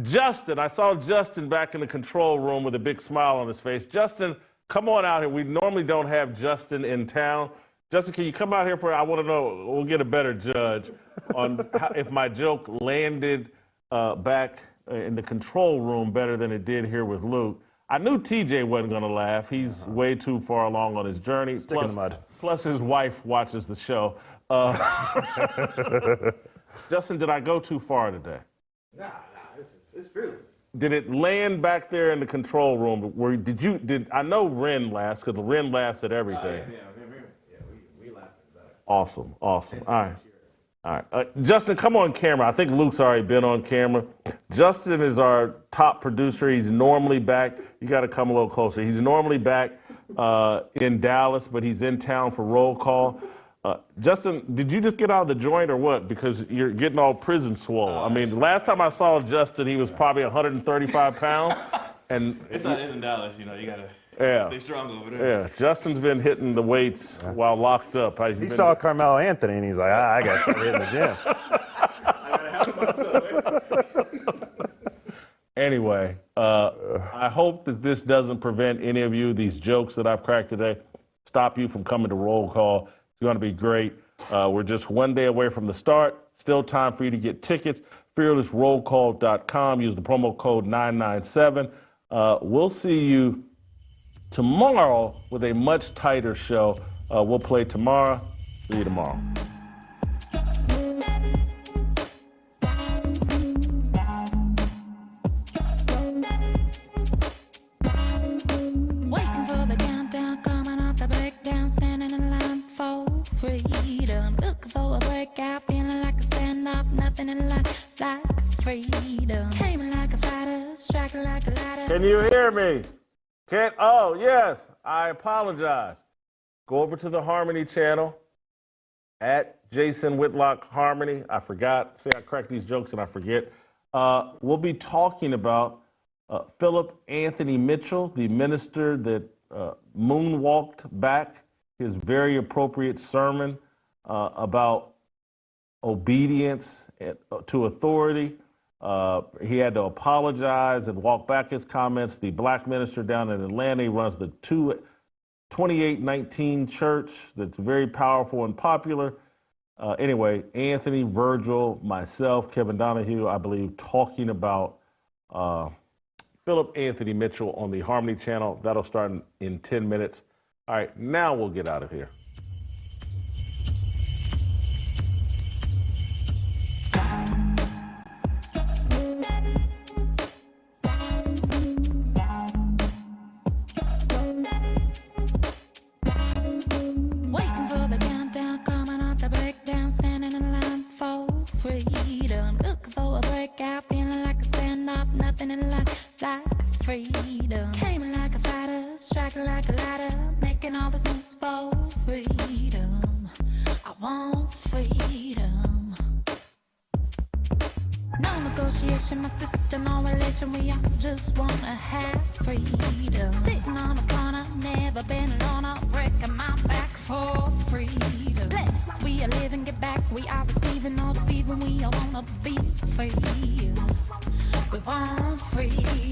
Justin, I saw Justin back in the control room with a big smile on his face. Justin, come on out here. We normally don't have Justin in town. Justin, can you come out here I want to know, we'll get a better judge on if my joke landed back in the control room better than it did here with Luke. I knew TJ wasn't going to laugh. He's way too far along on his journey. Stick in the mud. Plus his wife watches the show. Justin, did I go too far today? Nah, it's fearless. Did it land back there in the control room? I know Ren laughs, because Ren laughs at everything. We laughed at that. Awesome. All right. All right. Justin, come on camera. I think Luke's already been on camera. Justin is our top producer. He's normally back. You got to come a little closer. He's normally back in Dallas, but he's in town for roll call. Justin, did you just get out of the joint or what? Because you're getting all prison swole. I mean, the last time I saw Justin, he was probably 135 pounds. And it's in Dallas, you know, you got to stay strong over there. Yeah, Justin's been hitting the weights while locked up. He saw Carmelo Anthony, and he's like, I got to start hitting the gym. Anyway, I hope that this doesn't prevent any of you, these jokes that I've cracked today, stop you from coming to roll call. It's going to be great. We're just one day away from the start. Still time for you to get tickets. FearlessRollCall.com. Use the promo code 997. We'll see you tomorrow with a much tighter show. We'll play tomorrow. See you tomorrow. Waiting for the countdown, coming off the breakdown, standing in line for freedom. Looking for a breakout, feeling like a standoff, nothing in life like freedom. Came like a fighter, striking like a ladder. Can you hear me? Oh, yes. I apologize. Go over to the Harmony channel at Jason Whitlock Harmony. I forgot. See, I crack these jokes and I forget. We'll be talking about Philip Anthony Mitchell, the minister that moonwalked back his very appropriate sermon about obedience to authority. He had to apologize and walk back his comments. The black minister down in Atlanta, he runs the 2819 church that's very powerful and popular. Anyway, Anthony, Virgil, myself, Kevin Donahue, I believe, talking about Philip Anthony Mitchell on the Harmony channel. That'll start in 10 minutes. All right, now we'll get out of here. Waiting for the countdown, coming off the breakdown, standing in line for freedom. Looking for a breakout, feeling like a standoff, nothing in life like freedom. Came like a fighter, striking like a ladder, making all these moves for freedom. I want freedom. No negotiation, my sister, no relation. We all just wanna have freedom. Sitting on a corner, never been alone. I'm breaking my back for freedom. Blessed, we are living, get back. We are receiving, all deceiving. We all wanna be free. We want freedom.